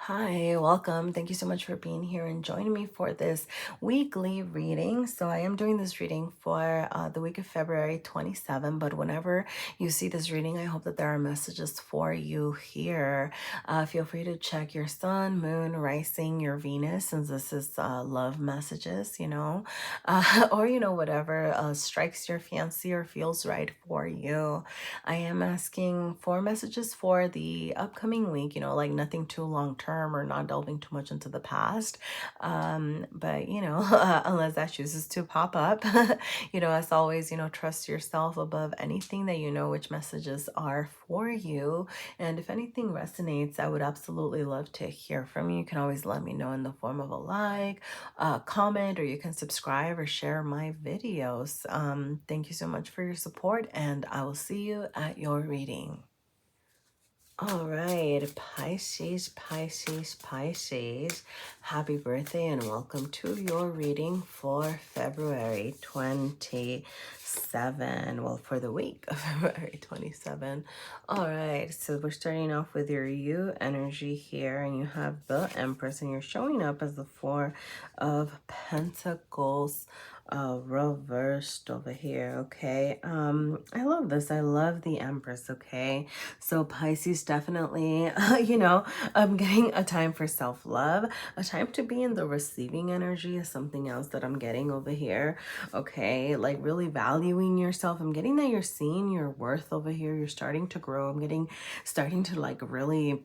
Hi, welcome. Thank you so much for being here and joining me for this weekly reading. So, I am doing this reading for the week of February 27, but whenever you see this reading, I hope that there are messages for you here. Feel free to check your sun, moon, rising, your Venus, since this is love messages, or, whatever strikes your fancy or feels right for you. I am asking for messages for the upcoming week, like nothing too long term or not delving too much into the past. But, unless that chooses to pop up, as always, trust yourself above anything that you know which messages are for you. And if anything resonates, I would absolutely love to hear from you. You can always let me know in the form of a like, comment, or you can subscribe or share my videos. Thank you so much for your support, and I will see you at your reading. All right, Pisces, Pisces, Pisces. Happy birthday and welcome to your reading for February 27. Well, for the week of February 27. All right, so we're starting off with your you energy here, and you have the Empress, and you're showing up as the Four of Pentacles reversed over here. Okay, I love this. I love the Empress. Okay, so Pisces definitely, I'm getting a time for self-love, a time to be in the receiving energy is something else that I'm getting over here. Okay, like really valuing yourself. I'm getting that you're seeing your worth over here. You're starting to grow. Starting to like really,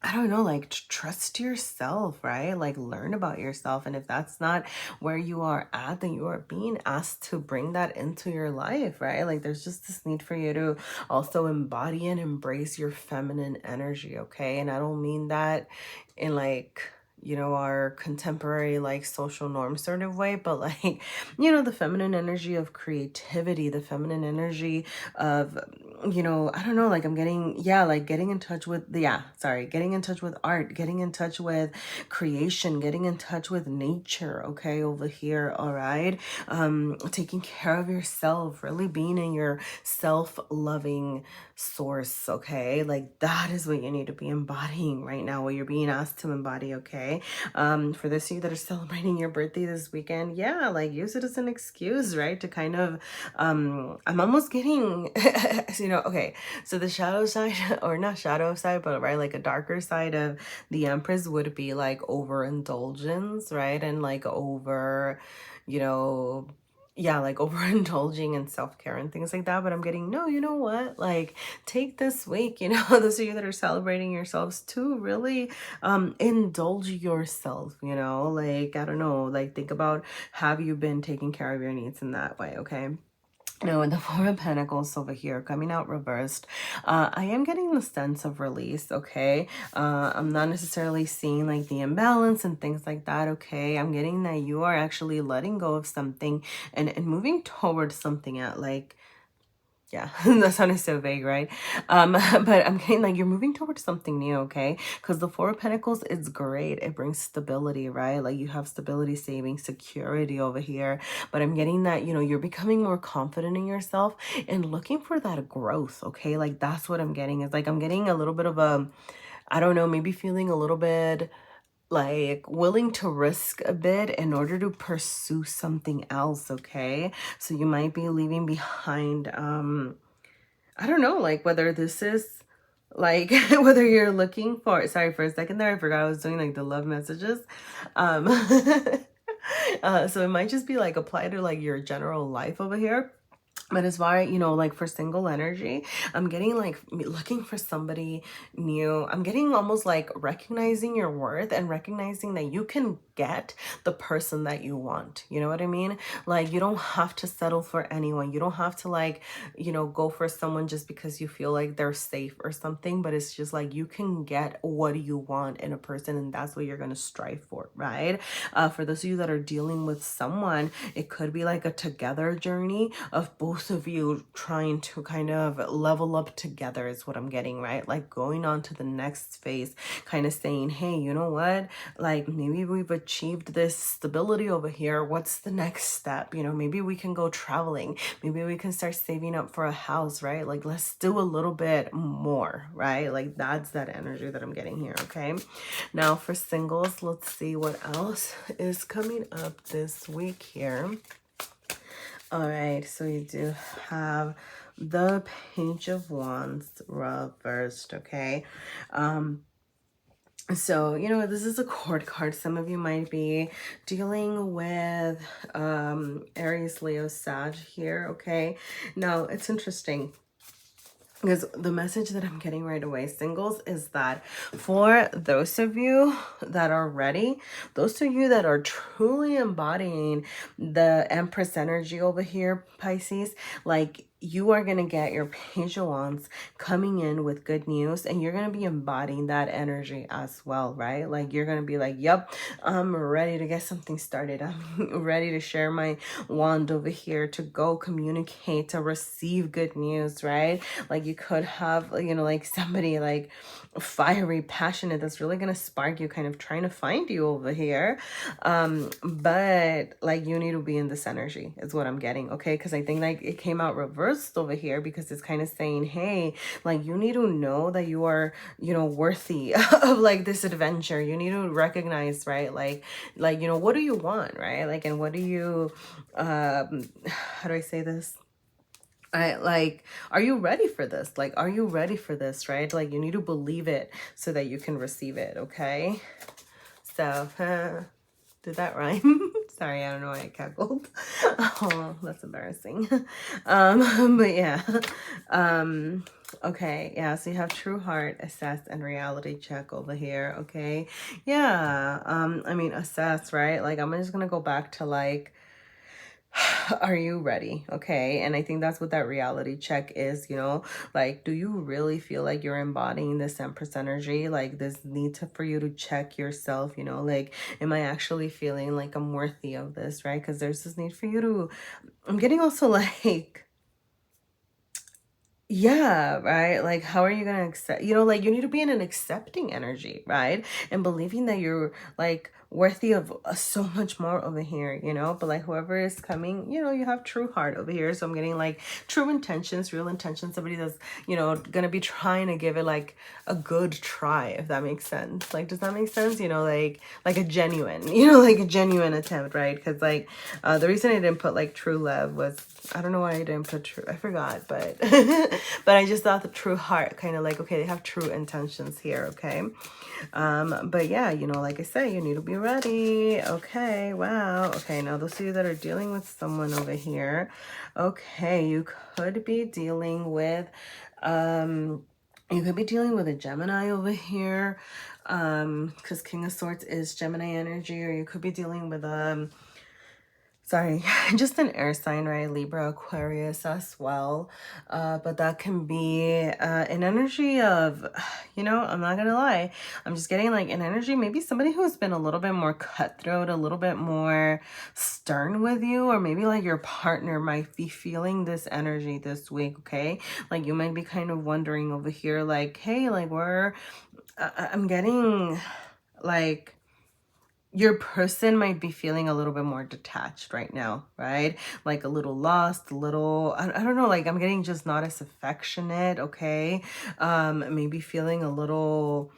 I don't know, like trust yourself, right? Like learn about yourself. And if that's not where you are at, then you are being asked to bring that into your life, right? Like there's just this need for you to also embody and embrace your feminine energy, okay? And I don't mean that in like, our contemporary like social norm sort of way, but like, the feminine energy of creativity, the feminine energy of, I don't know, like I'm getting, like getting in touch with getting in touch with art, getting in touch with creation, getting in touch with nature, okay, over here, all right? Taking care of yourself, really being in your self-loving source, okay? Like that is what you need to be embodying right now, what you're being asked to embody, okay? For those of you that are celebrating your birthday this weekend, like use it as an excuse, right? To kind of, I'm almost getting, okay, so the shadow side, or not shadow side, but right, like a darker side of the Empress would be like overindulgence, right? And like over, you know, like overindulging in self-care and things like that. But I'm getting, no, you know what? Like take this week, those of you that are celebrating yourselves to really indulge yourself, like I don't know, like think about, have you been taking care of your needs in that way, okay? Now, with the Four of Pentacles over here coming out reversed, I am getting the sense of release, okay? I'm not necessarily seeing like the imbalance and things like that, okay? I'm getting that you are actually letting go of something and moving towards something at like, yeah, that sounded so vague, right? But I'm getting like you're moving towards something new, okay? Because the Four of Pentacles is great. It brings stability, right? Like you have stability, saving, security over here. But I'm getting that, you're becoming more confident in yourself and looking for that growth, okay? Like that's what I'm getting. Is like I'm getting a little bit of a, I don't know, maybe feeling a little bit like willing to risk a bit in order to pursue something else, okay? So you might be leaving behind I don't know, like whether this is like whether you're looking for, sorry, for a second there I forgot I was doing like the love messages. um so it might just be like applied to like your general life over here. But as far, like for single energy, I'm getting like looking for somebody new. I'm getting almost like recognizing your worth and recognizing that you can get the person that you want. You know what I mean? Like you don't have to settle for anyone. You don't have to like, go for someone just because you feel like they're safe or something. But it's just like you can get what you want in a person, and that's what you're going to strive for, right? For those of you that are dealing with someone, it could be like a together journey of both both of you trying to kind of level up together is what I'm getting, right? Like going on to the next phase, kind of saying, hey, you know what? Like maybe we've achieved this stability over here. What's the next step? You know, maybe we can go traveling. Maybe we can start saving up for a house, right? Like let's do a little bit more, right? Like that's that energy that I'm getting here, okay? Now for singles, let's see what else is coming up this week here. All right, so you do have the Page of Wands reversed, okay? So, you know, this is a court card. Some of you might be dealing with Aries, Leo, Sag here, okay? Now, it's interesting, because the message that I'm getting right away, singles, is that for those of you that are ready, those of you that are truly embodying the Empress energy over here, Pisces, like you are going to get your Page of Wands coming in with good news, and you're going to be embodying that energy as well, right? Like you're going to be like, yep, I'm ready to get something started. I'm ready to share my wand over here, to go communicate, to receive good news, right? Like you could have, you know, like somebody like fiery, passionate, that's really going to spark you, kind of trying to find you over here. But like you need to be in this energy is what I'm getting, okay? Because I think like it came out reversed over here, because it's kind of saying, hey, like you need to know that you are, you know, worthy of like this adventure. You need to recognize, right? Like, you know, what do you want, right? Like, and what do you, how do I say this? Are you ready for this? Like, are you ready for this, right? Like, you need to believe it so that you can receive it, okay? So, did that rhyme? Sorry, I don't know why I cackled. Oh, that's embarrassing. But yeah. Okay, yeah, so you have true heart, assess, and reality check over here, okay? Yeah, I mean, assess, right? Like, I'm just gonna go back to like, are you ready? Okay. And I think that's what that reality check is, you know, like, do you really feel like you're embodying this Empress energy? Like this need for you to check yourself, you know, like, am I actually feeling like I'm worthy of this, right? Because there's this need for you to, I'm getting also like, yeah, right. Like, how are you going to accept, you know, like you need to be in an accepting energy, right? And believing that you're like worthy of so much more over here, you know, but like whoever is coming, you know, you have true heart over here. So I'm getting like true intentions, real intentions, somebody that's, you know, going to be trying to give it like a good try, if that makes sense. Like, does that make sense? You know, like a genuine, you know, like a genuine attempt, right? Because like the reason I didn't put like true love was, I don't know why I didn't put true, I forgot, but but I just thought the true heart, kind of like, okay, they have true intentions here, okay? But yeah, you know, like I said, you need to be ready. Okay, wow. Okay, now those of you that are dealing with someone over here, okay, you could be dealing with a Gemini over here, because King of Swords is Gemini energy, or you could be dealing with sorry, just an air sign, right? Libra, Aquarius as well. But that can be an energy of, you know, I'm not gonna lie, I'm just getting like an energy, maybe somebody who's been a little bit more cutthroat, a little bit more stern with you, or maybe like your partner might be feeling this energy this week, okay? Like you might be kind of wondering over here, like, hey, like I'm getting like, your person might be feeling a little bit more detached right now, right? Like a little lost, a little, I don't know, like I'm getting just not as affectionate, okay? Maybe feeling a little,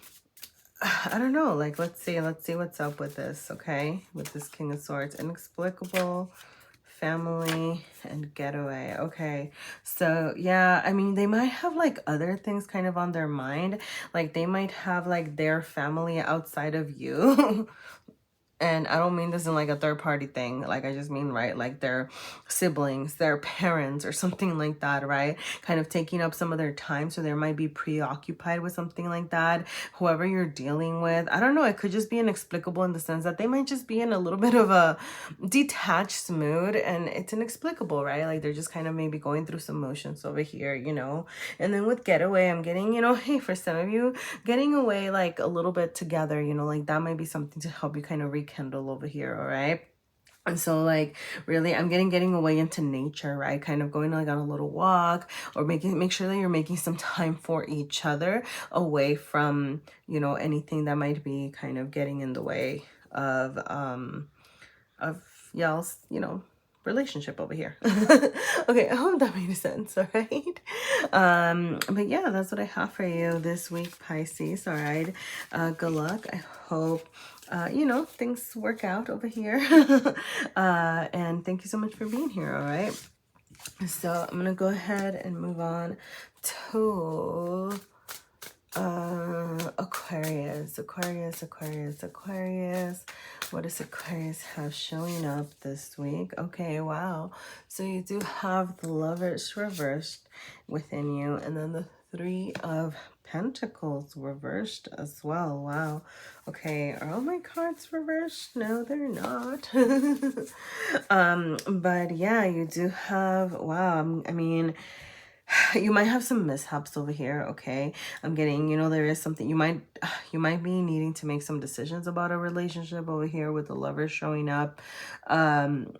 I don't know, like let's see what's up with this, okay? With this King of Swords, inexplicable, family, and getaway. Okay, so yeah, I mean, they might have like other things kind of on their mind. Like they might have like their family outside of you. And I don't mean this in like a third party thing. Like I just mean, right, like their siblings, their parents or something like that, right? Kind of taking up some of their time. So they might be preoccupied with something like that. Whoever you're dealing with, I don't know. It could just be inexplicable in the sense that they might just be in a little bit of a detached mood, and it's inexplicable, right? Like they're just kind of maybe going through some motions over here, you know? And then with getaway, I'm getting, you know, hey, for some of you, getting away like a little bit together, you know, like that might be something to help you kind of rekindle over here, all right? And so like really I'm getting away into nature, right? Kind of going like on a little walk, or make sure that you're making some time for each other away from, you know, anything that might be kind of getting in the way of y'all's, you know, relationship over here. Okay, I hope that made sense. All right. But yeah, that's what I have for you this week, Pisces. All right. Good luck. I hope you know, things work out over here. And thank you so much for being here. All right. So I'm gonna go ahead and move on to Aquarius. What does Aquarius have showing up this week? Okay, wow. So you do have the Lovers reversed within you, and then the Three of Pentacles reversed as well. Wow. Okay, are all my cards reversed? No, they're not. But yeah, you do have, wow, I mean, you might have some mishaps over here. Okay, I'm getting, you know, there is something you might be needing to make some decisions about a relationship over here with the Lovers showing up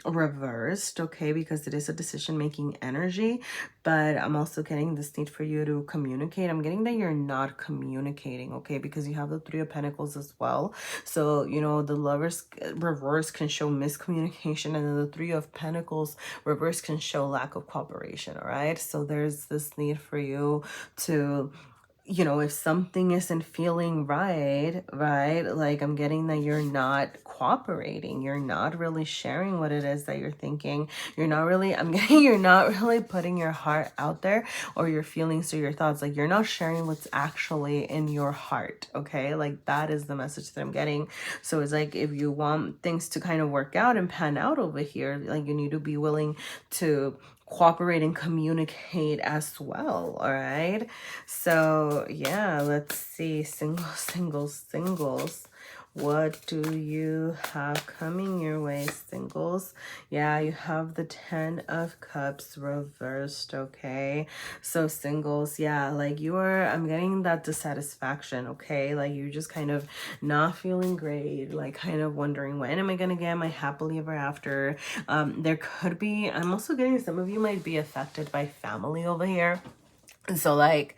reversed. Okay, because it is a decision making energy, but I'm also getting this need for you to communicate. I'm getting that you're not communicating. Okay, because you have the Three of Pentacles as well. So you know, the Lovers reverse can show miscommunication, and then the Three of Pentacles reverse can show lack of cooperation. All right, so there's this need for you to, you know, if something isn't feeling right, like I'm getting that you're not cooperating, you're not really sharing what it is that you're thinking, you're not really, I'm getting you're not really putting your heart out there, or your feelings or your thoughts, like you're not sharing what's actually in your heart. Okay, like that is the message that I'm getting. So it's like, if you want things to kind of work out and pan out over here, like you need to be willing to cooperate and communicate as well. All right, so yeah, let's see. Singles, what do you have coming your way, singles? Yeah, you have the 10 of Cups reversed. Okay, so singles, yeah, like you are, I'm getting that dissatisfaction. Okay, like you're just kind of not feeling great, like kind of wondering, when am I gonna get my happily ever after? There could be, I'm also getting some of you might be affected by family over here. And so like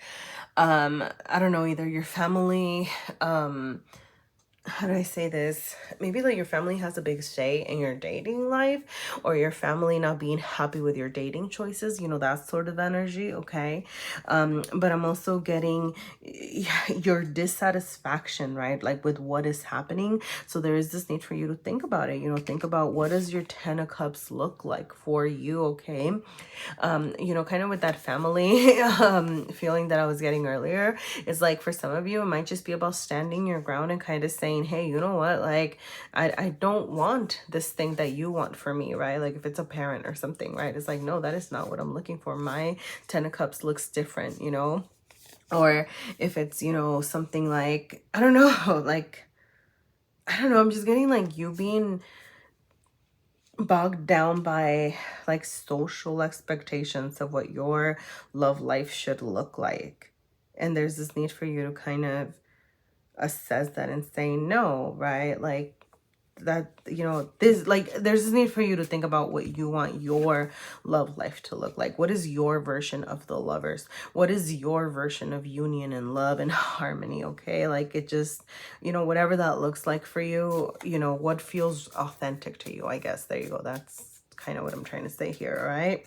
I don't know, either your family, how do I say this? Maybe like your family has a big say in your dating life, or your family not being happy with your dating choices, you know, that sort of energy. Okay, but I'm also getting your dissatisfaction, right, like with what is happening. So there is this need for you to think about it, you know, think about what does your 10 of Cups look like for you. Okay, you know, kind of with that family feeling that I was getting earlier, is like for some of you it might just be about standing your ground and kind of saying, hey, you know what, like I don't want this thing that you want for me, right? Like if it's a parent or something, right, it's like, no, that is not what I'm looking for. My 10 of Cups looks different, you know. Or if it's, you know, something like, I don't know, like I don't know, I'm just getting like you being bogged down by like social expectations of what your love life should look like, and there's this need for you to kind of assess that and say no, right? Like that, you know, this, like there's this need for you to think about what you want your love life to look like. What is your version of the Lovers? What is your version of union and love and harmony? Okay, like it just, you know, whatever that looks like for you, you know, what feels authentic to you, I guess. There you go. That's kind of what I'm trying to say here. All right,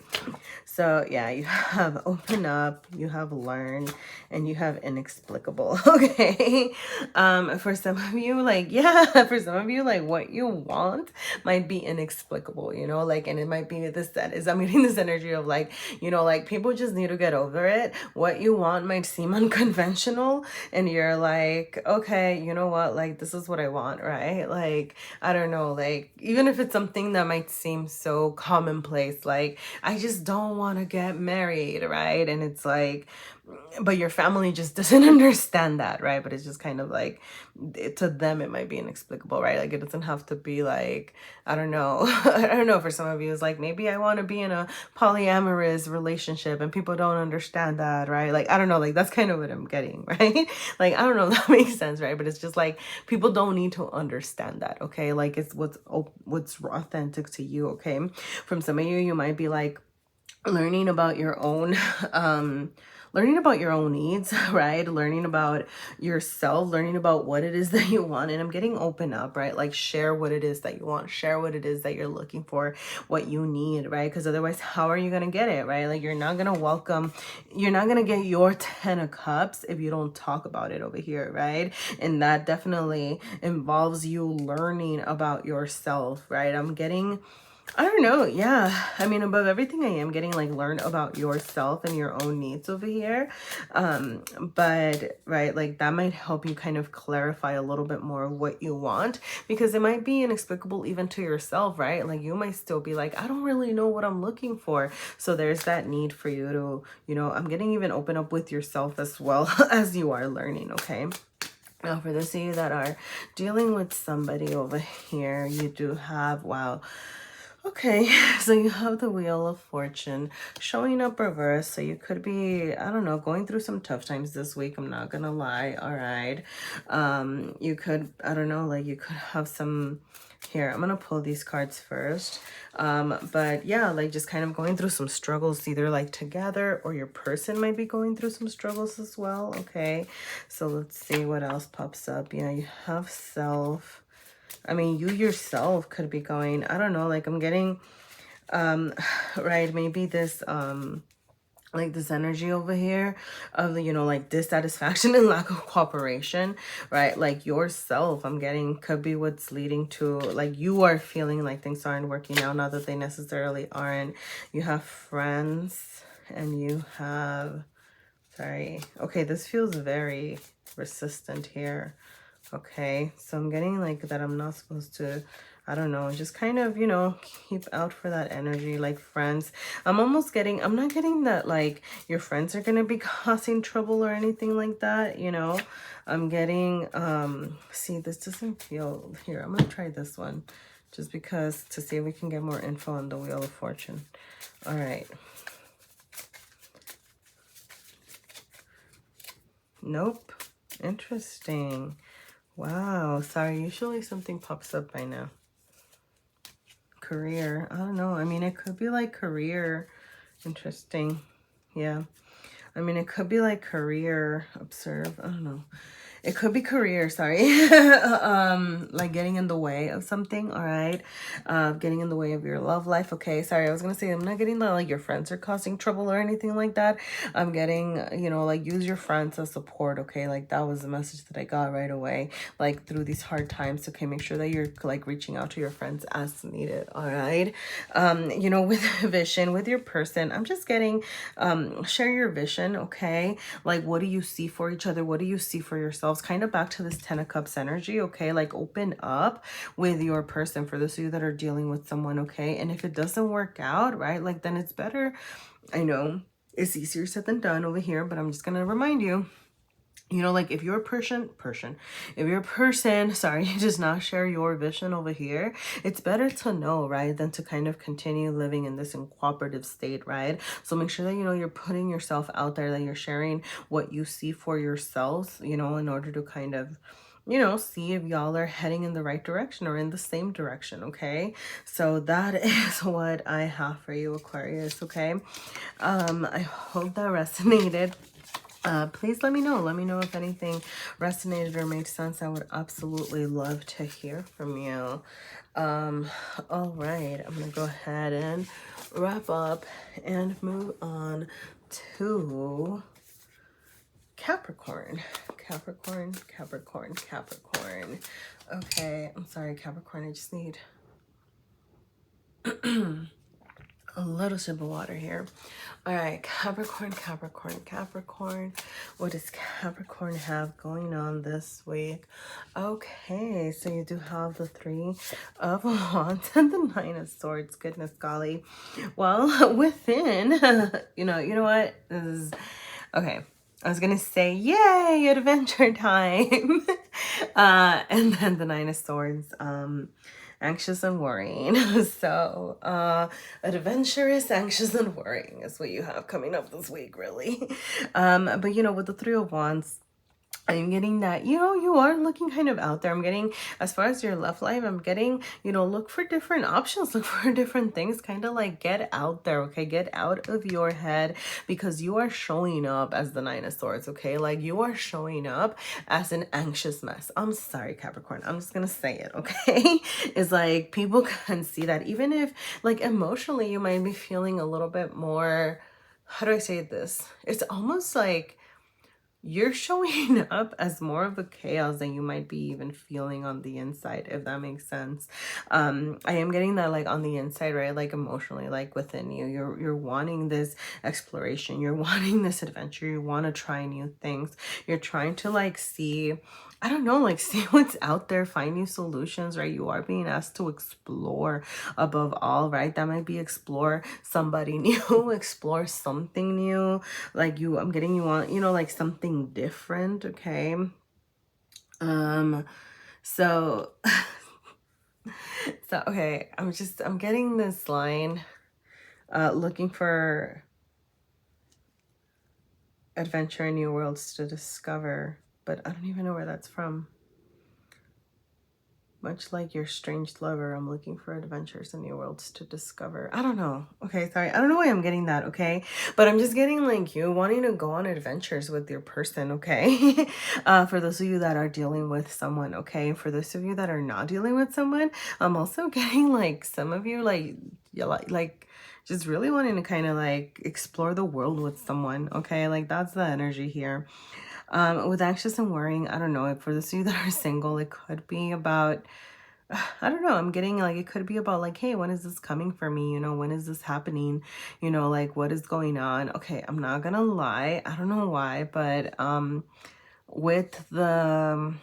so yeah, you have open up, you have learn, and you have inexplicable. Okay, for some of you, like, yeah, for some of you, like what you want might be inexplicable, you know, like, and it might be this, that is, I'm getting this energy of like, you know, like people just need to get over it. What you want might seem unconventional, and you're like, okay, you know what, like this is what I want, right? Like, I don't know, like even if it's something that might seem so commonplace, like I just don't want to get married, right? And it's like, but your family just doesn't understand that, right? But it's just kind of like, to them it might be inexplicable, right? Like it doesn't have to be like, I don't know, I don't know, for some of you it's like, maybe I want to be in a polyamorous relationship and people don't understand that, right? Like I don't know, like that's kind of what I'm getting, right? Like I don't know if that makes sense, right? But it's just like, people don't need to understand that, okay? Like it's what's authentic to you, okay? From some of you, you might be like learning about your own needs, right? Learning about yourself, learning about what it is that you want. And I'm getting open up, right? Like share what it is that you want, share what it is that you're looking for, what you need, right? Because otherwise, how are you going to get it, right? Like you're not going to get your 10 of cups if you don't talk about it over here, right? And that definitely involves you learning about yourself, right? I'm getting, I don't know. Yeah. I mean, above everything, I am getting like learn about yourself and your own needs over here. But right, like that might help you kind of clarify a little bit more what you want, because it might be inexplicable even to yourself, right? Like you might still be like, I don't really know what I'm looking for. So there's that need for you to, I'm getting even open up with yourself as well as you are learning. Okay. Now, for those of you that are dealing with somebody over here, you do have, wow. Okay, so you have the Wheel of Fortune showing up reverse. So you could be, I don't know, going through some tough times this week. I'm not gonna lie. All right. You could, I don't know, like you could have some, here, I'm gonna pull these cards first. But yeah, like just kind of going through some struggles, either like together or your person might be going through some struggles as well. Okay, so let's see what else pops up. Yeah, you have self. I mean, you yourself could be going, I don't know, like I'm getting, right, maybe this, like this energy over here of, like dissatisfaction and lack of cooperation, right? Like yourself, I'm getting, could be what's leading to, like you are feeling like things aren't working out, not that they necessarily aren't. You have friends and you have, sorry. Okay, this feels very resistant here. Okay, so I'm getting like that I'm not supposed to, I don't know, just kind of, keep out for that energy, like friends. I'm almost getting, I'm not getting that like your friends are going to be causing trouble or anything like that, I'm getting, see, this doesn't feel, here, I'm going to try this one just because to see if we can get more info on the Wheel of Fortune. All right. Nope. Interesting. Wow, sorry, usually something pops up by now. Career, I don't know. I mean, it could be like career. Interesting. Yeah. I mean, it could be like career, observe. I don't know. It could be career, sorry. Like getting in the way of something, all right? Getting in the way of your love life. Okay, sorry, I was gonna say I'm not getting that like your friends are causing trouble or anything like that. I'm getting, like use your friends as support, okay? Like that was the message that I got right away, like through these hard times. Okay, make sure that you're like reaching out to your friends as needed, all right? With vision, with your person, I'm just getting, share your vision, okay? Like what do you see for each other? What do you see for yourselves? Kind of back to this 10 of Cups energy, okay? Like open up with your person for those of you that are dealing with someone, okay? And if it doesn't work out, right, like then it's better. I know it's easier said than done over here, but I'm just gonna remind you, like if you're a person, if you're a person, sorry, does not share your vision over here, it's better to know, right, than to kind of continue living in this cooperative state, right? So make sure that, you're putting yourself out there, that you're sharing what you see for yourselves, in order to kind of, see if y'all are heading in the right direction or in the same direction, okay? So that is what I have for you, Aquarius, okay? I hope that resonated. Please let me know. Let me know if anything resonated or made sense. I would absolutely love to hear from you. All right. I'm going to go ahead and wrap up and move on to Capricorn. Capricorn. Okay. I'm sorry, Capricorn. I just need a little sip of water here. All right, Capricorn. What does Capricorn have going on this week? Okay, so you do have the 3 of Wands and the 9 of Swords. Goodness golly. Well, within, you know what? This is, okay. I was gonna say, yay, adventure time. And then the Nine of Swords, anxious and worrying. So, adventurous, anxious, and worrying is what you have coming up this week, really. But you know, with the Three of Wands, I'm getting that, you know, you are looking kind of out there. I'm getting, as far as your love life, I'm getting, you know, look for different options, look for different things, kind of like get out there, okay? Get out of your head, because you are showing up as the Nine of Swords, okay? Like, you are showing up as an anxious mess. I'm sorry, Capricorn. I'm just gonna say it, okay? It's like, people can see that, even if, like, emotionally, you might be feeling a little bit more, how do I say this? It's almost like you're showing up as more of the chaos than you might be even feeling on the inside, if that makes sense. I am getting that, like, on the inside, right? Like, emotionally, like, within you, you're wanting this exploration, you're wanting this adventure, you want to try new things, you're trying to, like, see, I don't know, like, see what's out there, find new solutions, right? You are being asked to explore above all, right? That might be explore somebody new, explore something new. Like, I'm getting, you want, you know, like, something different, okay? So, so, okay, I'm getting this line, looking for adventure and new worlds to discover, but I don't even know where that's from. Much like your strange lover, I'm looking for adventures and new worlds to discover. I don't know. Okay, sorry. I don't know why I'm getting that, okay? But I'm just getting, like, you wanting to go on adventures with your person, okay? For those of you that are dealing with someone, okay? For those of you that are not dealing with someone, I'm also getting, like, some of you, like, just really wanting to kind of, like, explore the world with someone, okay? Like, that's the energy here. With anxious and worrying, I don't know, for those of you that are single, it could be about, I don't know, I'm getting, like, it could be about, like, hey, when is this coming for me? You know, when is this happening? You know, like, what is going on? Okay, I'm not gonna lie, I don't know why, but with the,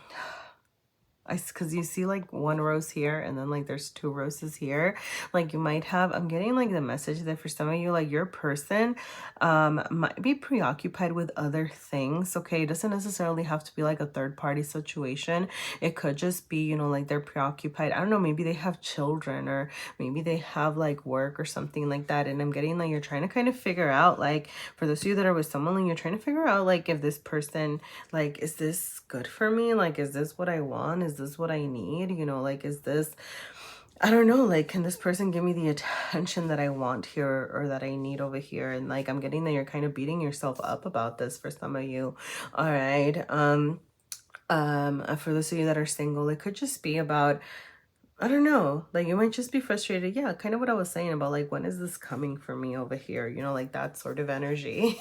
because you see, like, one rose here and then, like, there's two roses here. Like, you might have, I'm getting, like, the message that for some of you, like, your person might be preoccupied with other things, okay? It doesn't necessarily have to be, like, a third party situation. It could just be, you know, like, they're preoccupied. I don't know, maybe they have children, or maybe they have, like, work or something like that. And I'm getting, like, you're trying to kind of figure out, like, for those of you that are with someone, like, you're trying to figure out, like, if this person, like, is this good for me? Like, is this what I want? Is this what I need? You know, like, is this, I don't know, like, can this person give me the attention that I want here or that I need over here? And, like, I'm getting that you're kind of beating yourself up about this for some of you. All right. For those of you that are single, it could just be about, I don't know, like, you might just be frustrated. Yeah, kind of what I was saying about, like, when is this coming for me over here? You know, like, that sort of energy.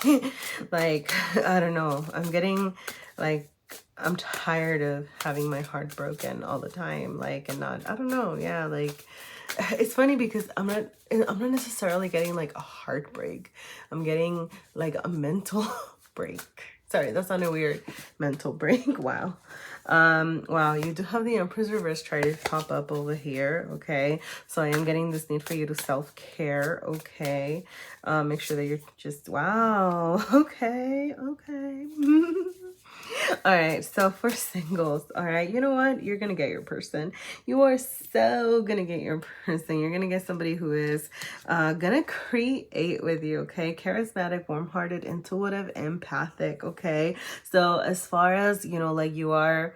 Like, I don't know, I'm getting, like, I'm tired of having my heart broken all the time, like, and not, I don't know, yeah, like, it's funny because I'm not necessarily getting, like, a heartbreak. I'm getting, like, a mental break. Sorry, that sounded weird. Mental break. Wow. Wow, you do have the Empress reverse try to pop up over here, okay? So I am getting this need for you to self-care, okay? Make sure that you're just, wow, okay. All right, so for singles, all right, you know what? You're gonna get your person. You are so gonna get your person. You're gonna get somebody who is gonna create with you, okay? Charismatic, warm-hearted, intuitive, empathic, okay? So as far as, you know, like, you are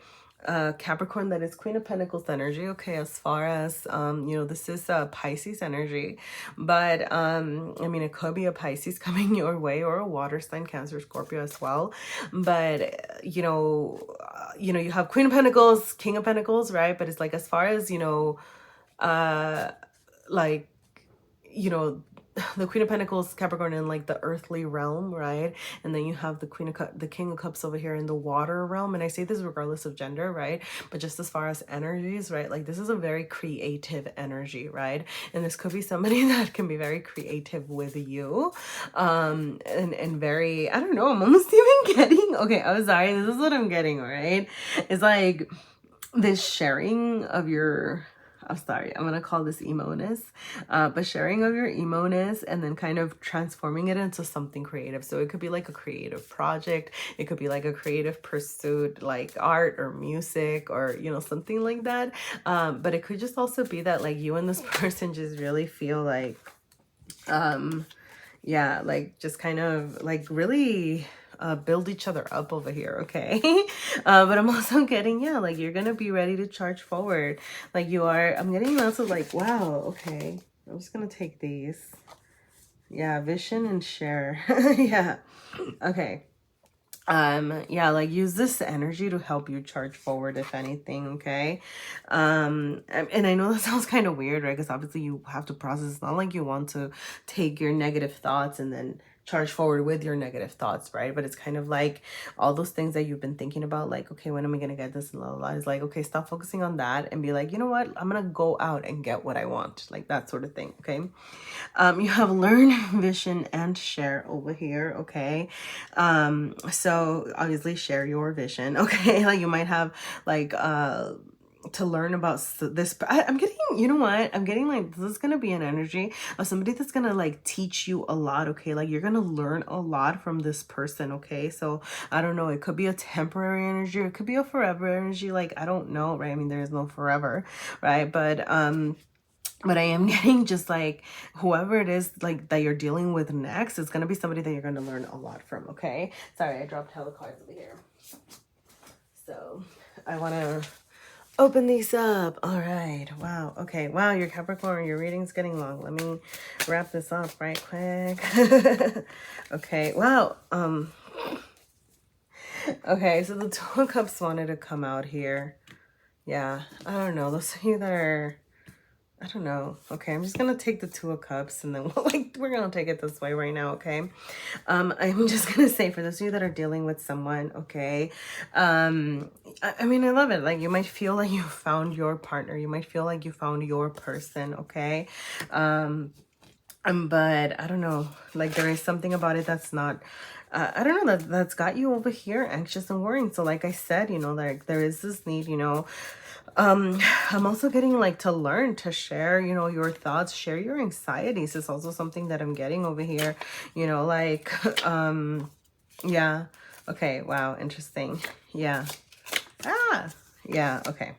Capricorn, that is Queen of Pentacles energy, okay? As far as you know, this is Pisces energy, but I mean, it could be a Pisces coming your way, or a water sign, Cancer, Scorpio as well. But you know, you have Queen of Pentacles, King of Pentacles, right? But it's like, as far as, you know, like, you know, the Queen of Pentacles, Capricorn, in, like, the earthly realm, right? And then you have the the King of Cups over here in the water realm. And I say this regardless of gender, right? But just as far as energies, right? Like, this is a very creative energy, right? And this could be somebody that can be very creative with you, and very, I don't know, I'm almost even getting, okay, I'm sorry, this is what I'm getting, all right? It's like this sharing of your, I'm sorry, I'm gonna call this emo-ness, but sharing of your emo-ness and then kind of transforming it into something creative. So it could be like a creative project, it could be like a creative pursuit, like art or music or, you know, something like that. But it could just also be that like you and this person just really feel like, yeah, like just kind of like really build each other up over here, okay? But I'm also getting, yeah, like you're gonna be ready to charge forward. Like you are, I'm getting also like, wow, okay. I'm just gonna take these. Yeah, vision and share. Yeah, okay. Yeah, like use this energy to help you charge forward, if anything, okay? And I know that sounds kind of weird, right? Because obviously you have to process. It's not like you want to take your negative thoughts and then charge forward with your negative thoughts, right? But it's kind of like all those things that you've been thinking about, like, okay, when am I gonna get this, and blah, blah, blah. It's like, okay, stop focusing on that and be like, you know what, I'm gonna go out and get what I want, like that sort of thing, okay? You have learn, vision, and share over here, okay? So obviously share your vision, okay? Like you might have like to learn about this. I'm getting, you know what, I'm getting like this is gonna be an energy of somebody that's gonna like teach you a lot, okay? Like you're gonna learn a lot from this person, okay? So I don't know, it could be a temporary energy, or it could be a forever energy, like I don't know, right? I mean, there is no forever, right? But I am getting just like whoever it is like that you're dealing with next is going to be somebody that you're going to learn a lot from, okay? Sorry, I dropped hella cards over here. So I want to open these up. All right. Wow. Okay. Wow, your Capricorn, your reading's getting long. Let me wrap this up right quick. Okay. Wow. Okay, so the Two of Cups wanted to come out here. Yeah. I don't know. Those of you that are, I don't know. Okay, I'm just gonna take the Two of Cups and then we're gonna take it this way right now, okay? I'm just gonna say, for those of you that are dealing with someone, okay, I mean, I love it. Like you might feel like you found your partner, you might feel like you found your person, okay? But I don't know, like there is something about it that's not, I don't know, that's got you over here anxious and worrying. So like I said, you know, like there is this need, you know, I'm also getting like to learn to share, you know, your thoughts, share your anxieties is also something that I'm getting over here, you know, like, yeah. Okay. Wow. Interesting. Yeah. Yeah. Okay.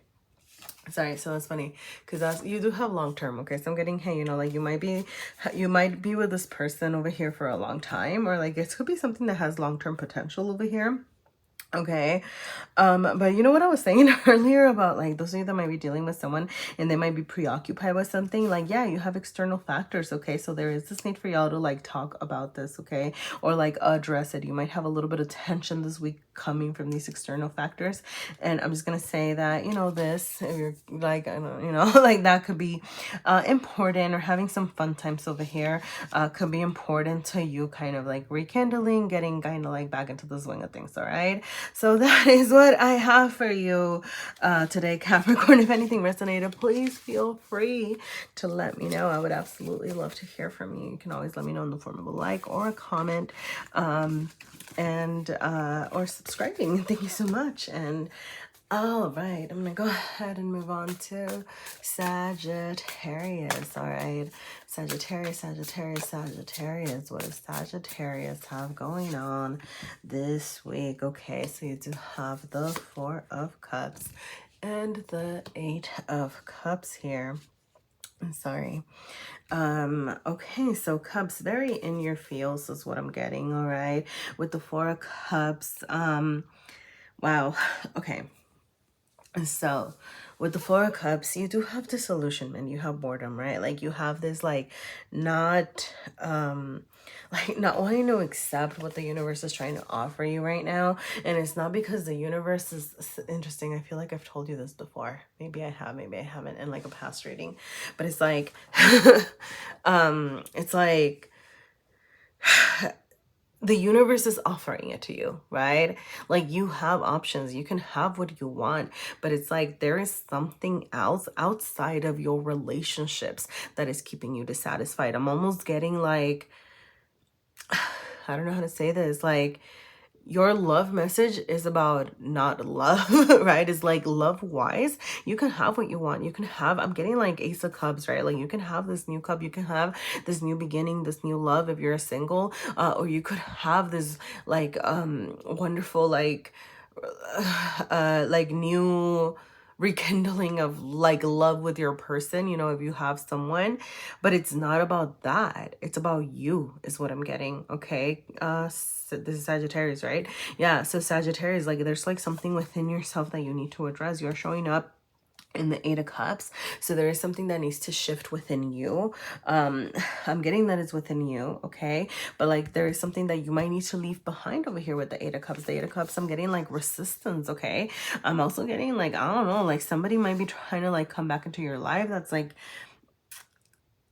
Sorry, so that's funny because you do have long term, okay? So I'm getting, hey, you know, like you might be with this person over here for a long time, or like it could be something that has long term potential over here. Okay. But you know what I was saying earlier about like those of you that might be dealing with someone and they might be preoccupied with something, like, yeah, you have external factors, okay? So there is this need for y'all to like talk about this, okay? Or like address it. You might have a little bit of tension this week coming from these external factors. And I'm just gonna say that, you know, this, if you're like, I don't, you know, like that could be important, or having some fun times over here could be important to you, kind of like rekindling, getting kind of like back into the swing of things, all right? So that is what I have for you today, Capricorn. If anything resonated, please feel free to let me know. I would absolutely love to hear from you. You can always let me know in the form of a like or a comment, or subscribing. Thank you so much. And all right, I'm gonna go ahead and move on to Sagittarius. All right, Sagittarius. What does Sagittarius have going on this week? Okay, so you do have the Four of Cups and the Eight of Cups here. I'm sorry. Okay, so Cups, very in your feels is what I'm getting, all right? With the Four of Cups, wow, okay. So with the Four of Cups, you do have disillusionment, you have boredom, right? Like you have this like not wanting to accept what the universe is trying to offer you right now. And it's not because the universe is interesting. I feel like I've told you this before. Maybe I have, maybe I haven't in like a past reading. But it's like it's like the universe is offering it to you, right? Like you have options, you can have what you want, but it's like there is something else outside of your relationships that is keeping you dissatisfied. I'm almost getting like, I don't know how to say this, like your love message is about not love, right? It's like love wise, you can have what you want. You can have, I'm getting like Ace of Cups, right? Like you can have this new cup, you can have this new beginning, this new love if you're a single, or you could have this like wonderful like new rekindling of like love with your person, you know, if you have someone. But it's not about that, it's about you is what I'm getting. Okay, so this is Sagittarius, right? Yeah, so Sagittarius, like there's like something within yourself that you need to address. You're showing up in the Eight of Cups, so there is something that needs to shift within you. I'm getting that it's within you, okay? But like there is something that you might need to leave behind over here with the Eight of Cups. The Eight of Cups, I'm getting like resistance, okay? I'm also getting like, I don't know, like somebody might be trying to like come back into your life that's like,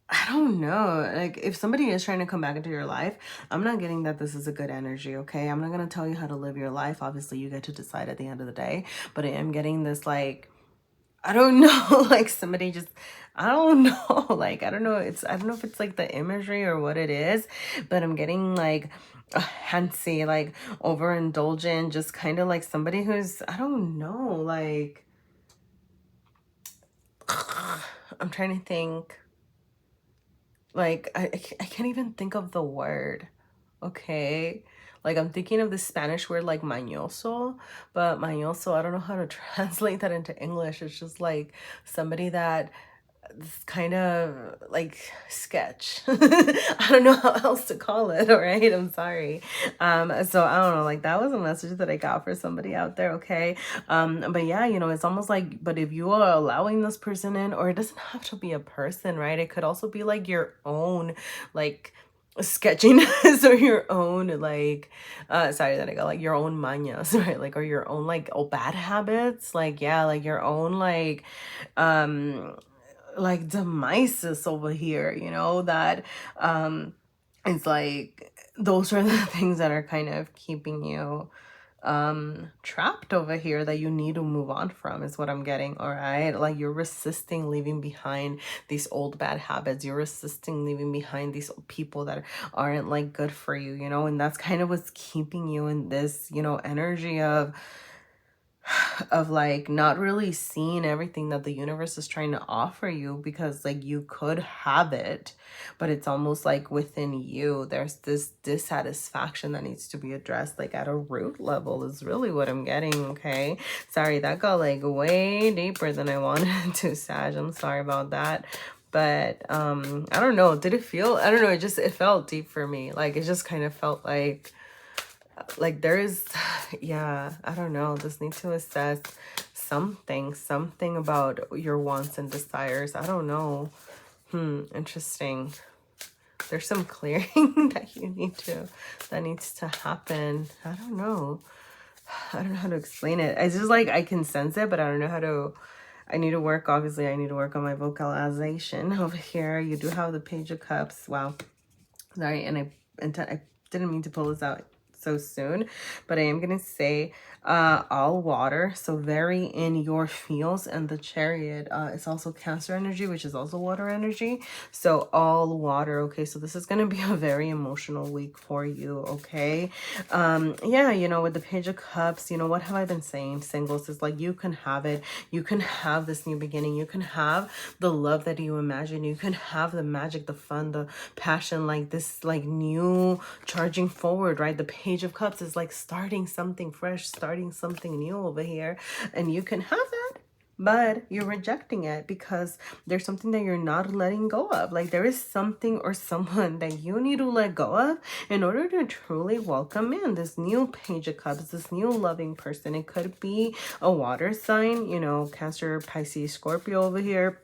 I don't know, like if somebody is trying to come back into your life, I'm not getting that this is a good energy, okay? I'm not going to tell you how to live your life. Obviously you get to decide at the end of the day, but I am getting this like, I don't know, like somebody just, I don't know, like, I don't know, I don't know if it's like the imagery or what it is, but I'm getting like a fancy, like overindulgent, just kind of like somebody who's, I don't know, like, I'm trying to think, like, I can't even think of the word, okay? Like I'm thinking of the Spanish word like mañoso, but mañoso, I don't know how to translate that into English. It's just like somebody that this kind of like sketch. I don't know how else to call it, all right? I'm sorry. So I don't know, like that was a message that I got for somebody out there, okay? But yeah, you know, it's almost like, but if you are allowing this person in, or it doesn't have to be a person, right? It could also be like your own like sketchiness or your own like sorry that I got like your own mañas, right? Like, or your own like bad habits, like yeah, like your own like demises over here, you know, that it's like those are the things that are kind of keeping you trapped over here that you need to move on from is what I'm getting. All right, like you're resisting leaving behind these old bad habits, you're resisting leaving behind these people that aren't like good for you, you know, and that's kind of what's keeping you in this, you know, energy of like not really seeing everything that the universe is trying to offer you, because like you could have it, but it's almost like within you there's this dissatisfaction that needs to be addressed like at a root level is really what I'm getting. Okay, sorry, that got like way deeper than I wanted to, Sag. I'm sorry about that. But I don't know, did it feel, I don't know, it felt deep for me. Like it just kind of felt like there is, yeah, I don't know, just need to assess something about your wants and desires. I don't know. Interesting. There's some clearing that needs to happen. I don't know how to explain it. It's just like I can sense it, but I don't know how to. I need to work, obviously I need to work on my vocalization over here. You do have the Page of Cups. Wow, sorry, and I didn't mean to pull this out so soon, but I am gonna say all water, so very in your feels. And the Chariot, it's also Cancer energy, which is also water energy, so all water. Okay, so this is gonna be a very emotional week for you. Okay, yeah, you know, with the Page of Cups, you know, what have I been saying? Singles is like, you can have it, you can have this new beginning, you can have the love that you imagine, you can have the magic, the fun, the passion, like this like new charging forward, right? The Page of Cups is like starting something fresh, starting something new over here, and you can have that, but you're rejecting it because there's something that you're not letting go of. Like there is something or someone that you need to let go of in order to truly welcome in this new Page of Cups, this new loving person. It could be a water sign, you know, Cancer, Pisces, Scorpio over here.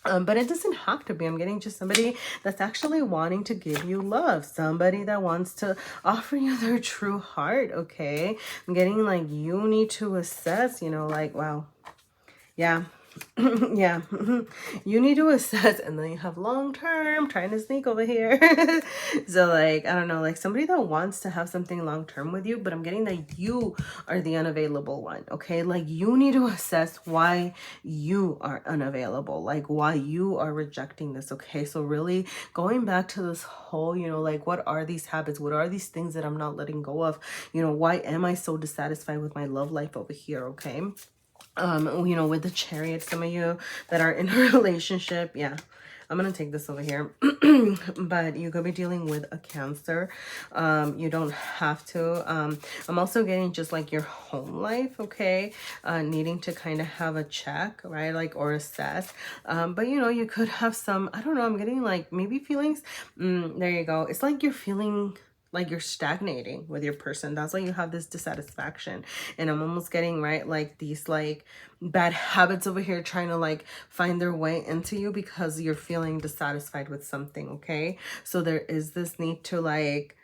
But it doesn't have to be. I'm getting just somebody that's actually wanting to give you love. Somebody that wants to offer you their true heart, okay? I'm getting like you need to assess, you know, like, wow. Yeah, Yeah, you need to assess, and then you have long term trying to sneak over here. So like, I don't know, like somebody that wants to have something long term with you, but I'm getting that you are the unavailable one. Okay, like you need to assess why you are unavailable, like why you are rejecting this. Okay, so really going back to this whole, you know, like what are these habits, what are these things that I'm not letting go of, you know, why am I so dissatisfied with my love life over here? Okay, you know, with the Chariot, some of you that are in a relationship, yeah, I'm gonna take this over here. But you could be dealing with a Cancer. You don't have to. I'm also getting just like your home life, okay, needing to kind of have a check, right, like, or assess. But you know, you could have some, I don't know, I'm getting like maybe feelings. There you go. It's like you're feeling like you're stagnating with your person. That's why you have this dissatisfaction. And I'm almost getting, right, like these like bad habits over here trying to like find their way into you because you're feeling dissatisfied with something. Okay, so there is this need to like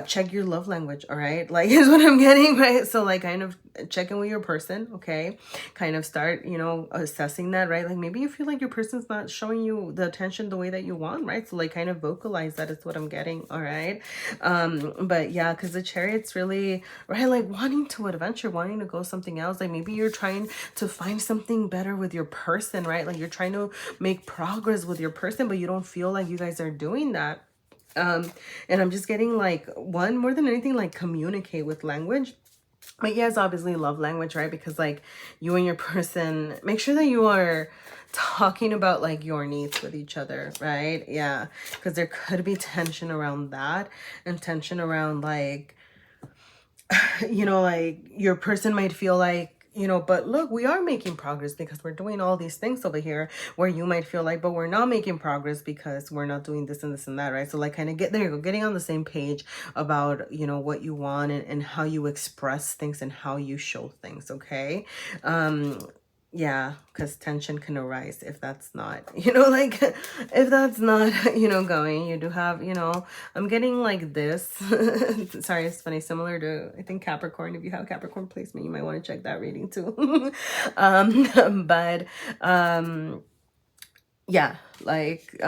check your love language. All right, like is what I'm getting, right? So like kind of check in with your person. Okay, kind of start, you know, assessing that, right? Like maybe you feel like your person's not showing you the attention the way that you want, right? So like kind of vocalize that is what I'm getting. All right, but yeah, because the Chariot's really, right, like wanting to adventure, wanting to go something else. Like maybe you're trying to find something better with your person, right? Like you're trying to make progress with your person, but you don't feel like you guys are doing that. And I'm just getting like, one, more than anything, like communicate with language. But yes, obviously love language, right? Because like you and your person, make sure that you are talking about like your needs with each other, right? Yeah, because there could be tension around that, and tension around like, you know, like your person might feel like, you know, but look, we are making progress because we're doing all these things over here, where you might feel like, but we're not making progress because we're not doing this and this and that, right? So like kind of there you go, getting on the same page about, you know, what you want, and how you express things and how you show things. Okay, yeah, because tension can arise if that's not, you know, like if that's not, you know, going. You do have, you know, I'm getting like this. Sorry, it's funny, similar to, I think, Capricorn. If you have Capricorn placement, you might want to check that reading too. But yeah, like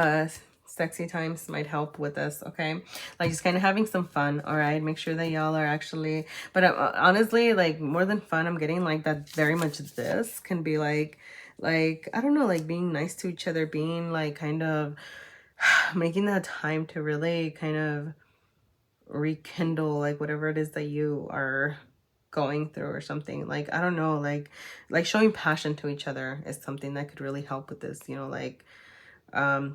sexy times might help with this. Okay, like just kind of having some fun. All right, make sure that y'all are actually, but honestly, like more than fun, I'm getting like that very much. This can be like I don't know, like being nice to each other, being like kind of making that time to really kind of rekindle like whatever it is that you are going through or something. Like I don't know, like showing passion to each other is something that could really help with this, you know, like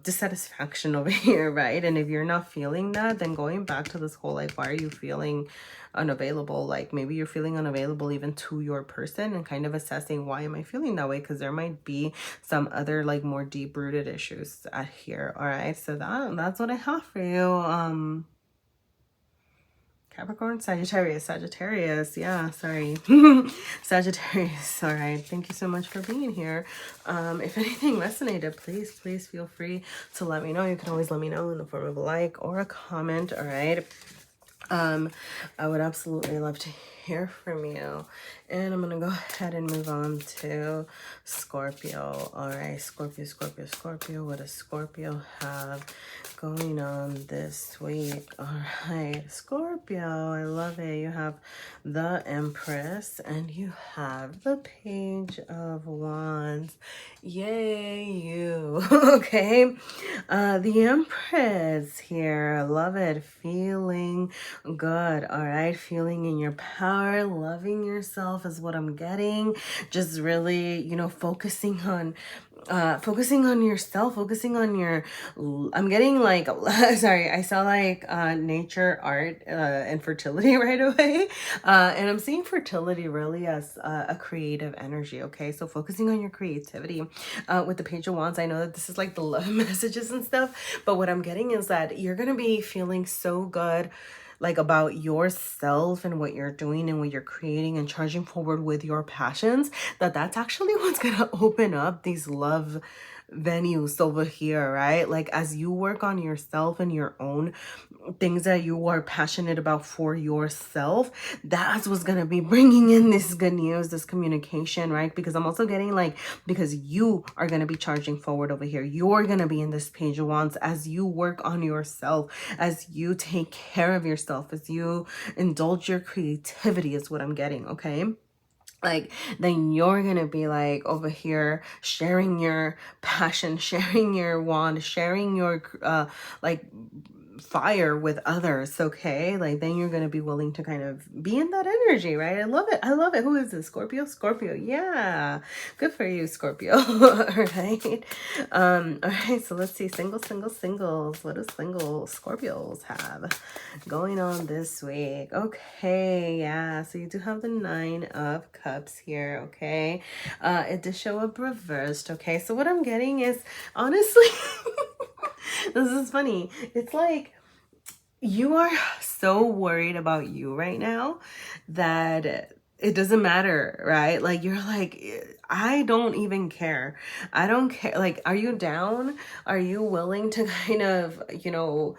dissatisfaction over here, right? And if you're not feeling that, then going back to this whole like, why are you feeling unavailable? Like maybe you're feeling unavailable even to your person, and kind of assessing, why am I feeling that way? Because there might be some other like more deep rooted issues at here. All right, so that's what I have for you. Capricorn, Sagittarius, yeah, sorry. Sagittarius, all right, thank you so much for being here. If anything resonated, please feel free to let me know. You can always let me know in the form of a like or a comment. All right, I would absolutely love to hear from you. And I'm gonna go ahead and move on to Scorpio. All right, Scorpio. What does Scorpio have going on this week? All right, Scorpio, I love it. You have the Empress and you have the Page of Wands. Yay, you. Okay, the Empress here. I love it. Feeling good. All right, feeling in your power, loving yourself is what I'm getting. Just really, you know, focusing on yourself, focusing on your, I'm getting like, sorry, I saw like nature, art, and fertility right away, and I'm seeing fertility really as a creative energy. Okay, so focusing on your creativity with the Page of Wands. I know that this is like the love messages and stuff, but what I'm getting is that you're gonna be feeling so good, like about yourself and what you're doing and what you're creating and charging forward with your passions, that's actually what's gonna open up these love venues over here, right? Like as you work on yourself and your own things that you are passionate about for yourself, that's what's gonna be bringing in this good news, this communication, right? Because I'm also getting like, because you are gonna be charging forward over here, you're gonna be in this Page of Wands as you work on yourself, as you take care of yourself, as you indulge your creativity is what I'm getting, okay? Like then you're gonna be like over here sharing your passion, sharing your wand, sharing your like fire with others, okay? Like then you're gonna be willing to kind of be in that energy, right? I love it. I love it. Who is this? Scorpio? Scorpio. Yeah, good for you, Scorpio. All right. All right, so let's see. Singles. What do single Scorpios have going on this week? Okay, yeah, so you do have the 9 of Cups here, okay? It does show up reversed, okay? So what I'm getting is, honestly, this is funny. It's like you are so worried about you right now that it doesn't matter, right? Like you're like, I don't even care. I don't care. Like, are you down? Are you willing to kind of, you know,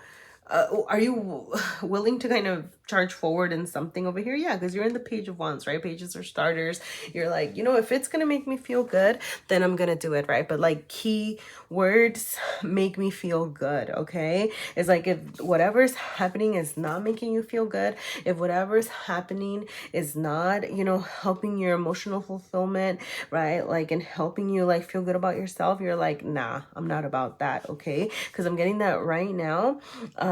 are you willing to kind of charge forward in something over here? Yeah, because you're in the Page of Wands, right? Pages are starters. You're like, you know, if it's gonna make me feel good, then I'm gonna do it, right? But like key words make me feel good, okay? It's like if whatever's happening is not making you feel good, if whatever's happening is not, you know, helping your emotional fulfillment, right? Like and helping you like feel good about yourself, you're like, nah, I'm not about that, okay? Because I'm getting that right now.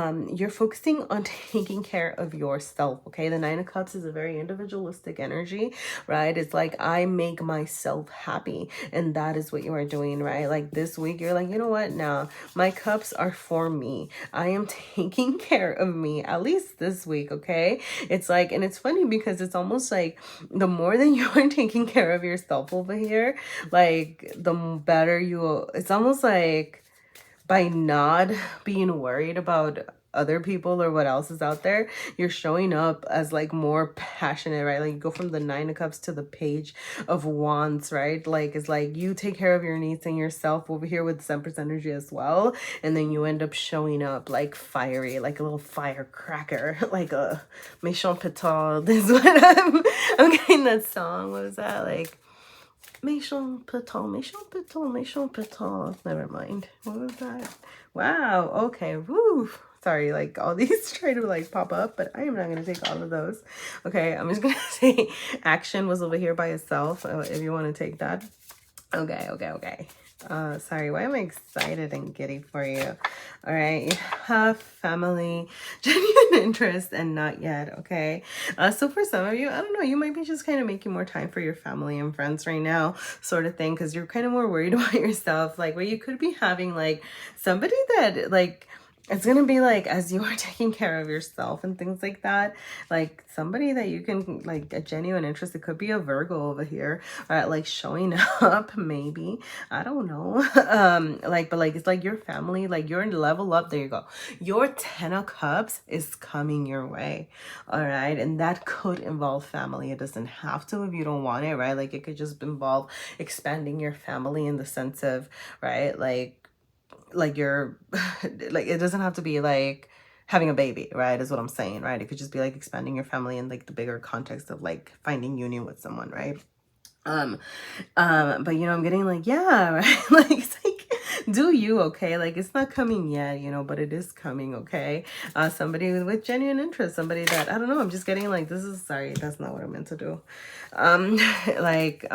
You're focusing on taking care of yourself, okay? The 9 of Cups is a very individualistic energy, right? It's like I make myself happy, and that is what you are doing, right? Like this week you're like, you know what, now my cups are for me. I am taking care of me, at least this week, okay? It's like, and it's funny because it's almost like the more that you are taking care of yourself over here, like the better you, it's almost like by not being worried about other people or what else is out there, you're showing up as like more passionate, right? Like you go from the 9 of Cups to the Page of Wands, right? Like it's like you take care of your needs and yourself over here with Empress energy as well, and then you end up showing up like fiery, like a little firecracker, like a méchant pétard. This is what I'm getting that song. What was that like? Méchant pétard, méchant pétard, méchant pétard. Never mind. What was that? Wow. Okay. Woo. Sorry, like all these try to like pop up, but I am not going to take all of those. Okay, I'm just going to say action was over here by itself if you want to take that. Okay. Sorry, why am I excited and giddy for you? All right, you have family, genuine interest, and not yet, okay? So for some of you, I don't know, you might be just kind of making more time for your family and friends right now, sort of thing, because you're kind of more worried about yourself, like where you could be having like somebody that like, it's going to be like, as you are taking care of yourself and things like that, like somebody that you can like a genuine interest. It could be a Virgo over here, or like showing up, maybe. I don't know. Like, but like, it's like your family, like you're level up. There you go. Your 10 of Cups is coming your way. All right. And that could involve family. It doesn't have to if you don't want it, right? Like it could just involve expanding your family in the sense of, right? Like you're like it doesn't have to be like having a baby, right, is what I'm saying, right? It could just be like expanding your family in like the bigger context of like finding union with someone, right? But you know, I'm getting like, yeah, right? Like it's like, do you, okay? Like it's not coming yet, you know, but it is coming, okay? Somebody with genuine interest, somebody that I don't know, I'm just getting like, this is, sorry, that's not what I meant to do. Like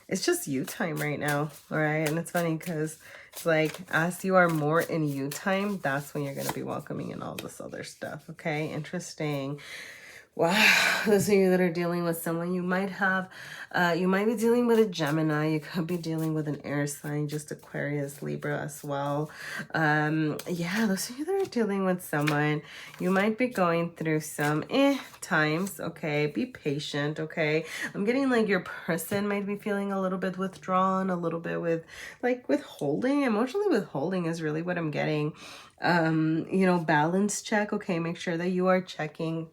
it's just you time right now, all right? And it's funny because it's like as you are more in you time, that's when you're going to be welcoming in all this other stuff, okay? Interesting. Wow, those of you that are dealing with someone, you might have, you might be dealing with a Gemini. You could be dealing with an air sign, just Aquarius, Libra as well. Yeah, those of you that are dealing with someone, you might be going through some times, okay? Be patient, okay? I'm getting like your person might be feeling a little bit withdrawn, a little bit with like withholding. Emotionally withholding is really what I'm getting. You know, balance check, okay? Make sure that you are checking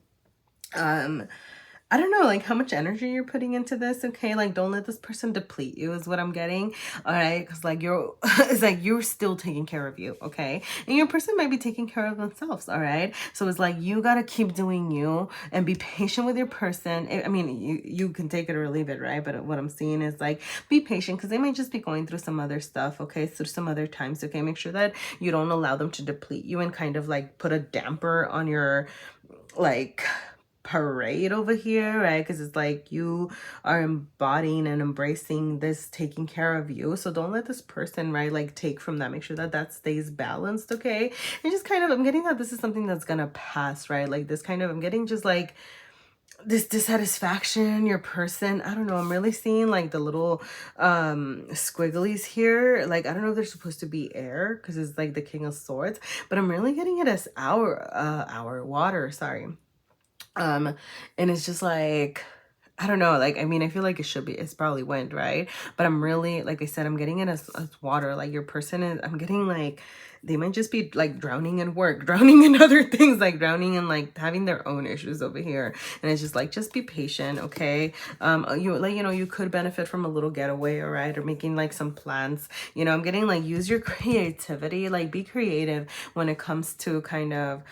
I don't know, like how much energy you're putting into this, okay? Like don't let this person deplete you is what I'm getting, all right? Because like it's like you're still taking care of you, okay? And your person might be taking care of themselves, all right? So it's like you got to keep doing you and be patient with your person. I mean, you can take it or leave it, right? But what I'm seeing is like be patient because they might just be going through some other stuff, okay? Through some other times, okay? Make sure that you don't allow them to deplete you and kind of like put a damper on your like parade over here, right? Because it's like you are embodying and embracing this taking care of you. So don't let this person, right, like take from that. Make sure that that stays balanced, okay? And just kind of, I'm getting that this is something that's gonna pass, right? Like this kind of, I'm getting just like this dissatisfaction, your person, I don't know, I'm really seeing like the little squigglies here. Like I don't know if they're supposed to be air because it's like the King of Swords, but I'm really getting it as our water, sorry. And it's just like, I don't know, like, I mean, I feel like it should be, it's probably wind, right? But I'm really, like I said, I'm getting it as water. Like your person is, I'm getting like, they might just be like drowning in work, drowning in other things, like drowning in like having their own issues over here. And it's just like, just be patient, okay? You like, you know, you could benefit from a little getaway, all right? Or making like some plans, you know, I'm getting like, use your creativity, like be creative when it comes to kind of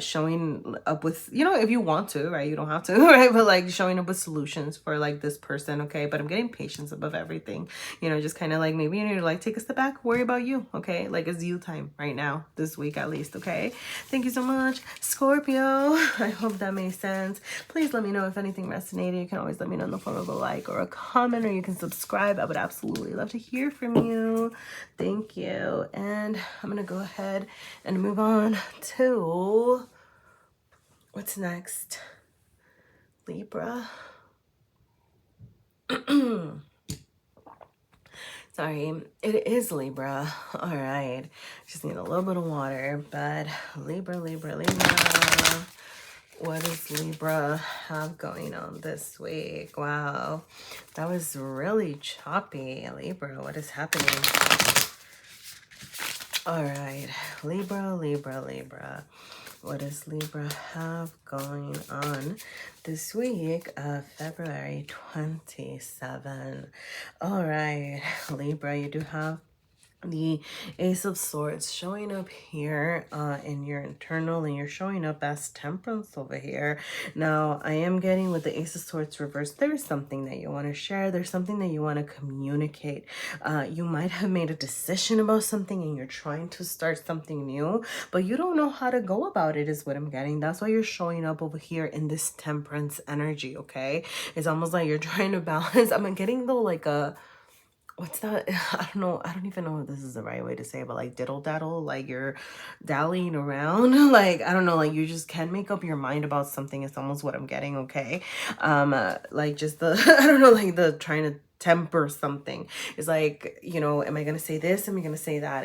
showing up with, you know, if you want to, right? You don't have to, right? But like showing up with solutions for like this person, okay? But I'm getting patience above everything, you know, just kind of like maybe you need to like take a step back, worry about you, okay? Like it's you time right now, this week at least, okay? Thank you so much, Scorpio. I hope that made sense. Please let me know if anything resonated. You can always let me know in the form of a like or a comment, or you can subscribe. I would absolutely love to hear from you. Thank you. And I'm gonna go ahead and move on to what's next. Libra. Sorry, it is Libra. All right, just need a little bit of water, but Libra. What does Libra have going on this week? Wow, that was really choppy. Libra, what is happening? All right, Libra. What does Libra have going on this week of February 27? All right, Libra, you do have the Ace of Swords showing up here in your internal, and you're showing up as Temperance over here. Now, I am getting with the Ace of Swords reversed, there's something that you want to share. There's something that you want to communicate. You might have made a decision about something and you're trying to start something new, but you don't know how to go about it is what I'm getting. That's why you're showing up over here in this Temperance energy, okay? It's almost like you're trying to balance. I'm getting though like a, what's that? I don't know. I don't even know if this is the right way to say it, but like diddle daddle, like you're dallying around. Like, I don't know, like you just can't make up your mind about something. It's almost what I'm getting, okay? Like just the, I don't know, like the trying to temper something. It's like, you know, am I going to say this? Am I going to say that?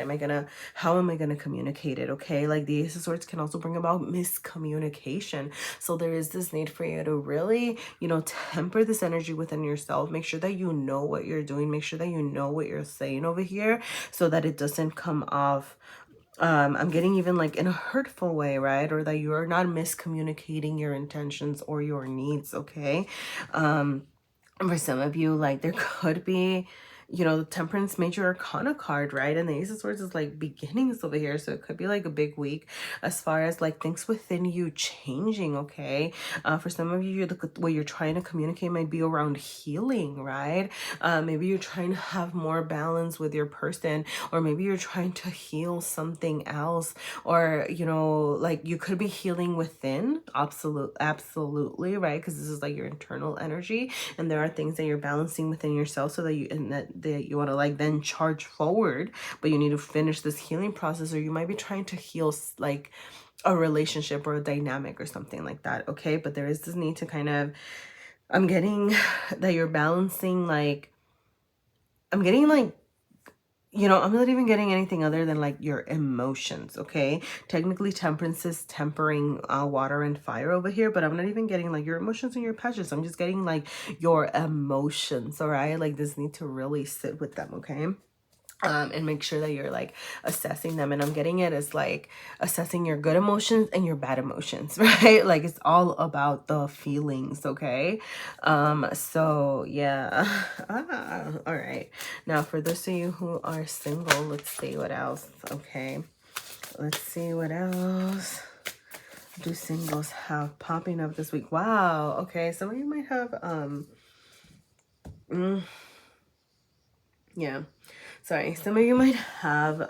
How am I going to communicate it? Okay. Like the Ace of Swords can also bring about miscommunication. So there is this need for you to really, you know, temper this energy within yourself. Make sure that you know what you're doing. Make sure that you know what you're saying over here so that it doesn't come off I'm getting even like in a hurtful way, right? Or that you are not miscommunicating your intentions or your needs, okay? For some of you, like there could be, you know, the Temperance Major Arcana card, right? And the Ace of Swords is like beginnings over here. So it could be like a big week as far as like things within you changing, okay? For some of you, what you're trying to communicate might be around healing, right? Maybe you're trying to have more balance with your person, or maybe you're trying to heal something else, or, you know, like you could be healing within, absolutely, right? Because this is like your internal energy, and there are things that you're balancing within yourself so that you want to like then charge forward, but you need to finish this healing process, or you might be trying to heal like a relationship or a dynamic or something like that, okay? But there is this need to kind of, I'm getting that you're balancing, like I'm getting like, you know, I'm not even getting anything other than like your emotions, okay? Technically, Temperance is tempering water and fire over here, but I'm not even getting like your emotions and your passions. I'm just getting like your emotions, all right? Like this need to really sit with them, okay? and make sure that you're like assessing them. And I'm getting it as like assessing your good emotions and your bad emotions, right? Like it's all about the feelings, okay? So yeah. All right. Now for those of you who are single, let's see what else. Okay. Let's see what else do singles have popping up this week. Wow. Okay. Some of you might have yeah. Sorry. Some of you might have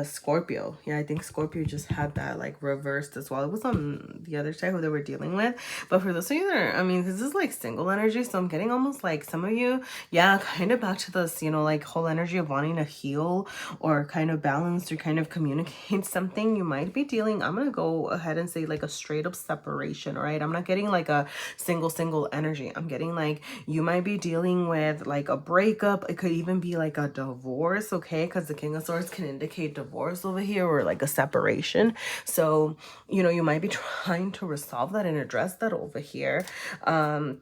Scorpio. Yeah, I think Scorpio just had that like reversed as well. It was on the other side who they were dealing with. But for those of you that are, I mean, this is like single energy, so I'm getting almost like some of you, yeah, kind of back to this, you know, like whole energy of wanting to heal or kind of balance or kind of communicate something. You might be dealing, I'm gonna go ahead and say like a straight up separation, all right? I'm not getting like a single energy. I'm getting like you might be dealing with like a breakup. It could even be like a divorce, okay? Because the King of Swords can indicate divorce over here or like a separation. So, you know, you might be trying to resolve that and address that over here. You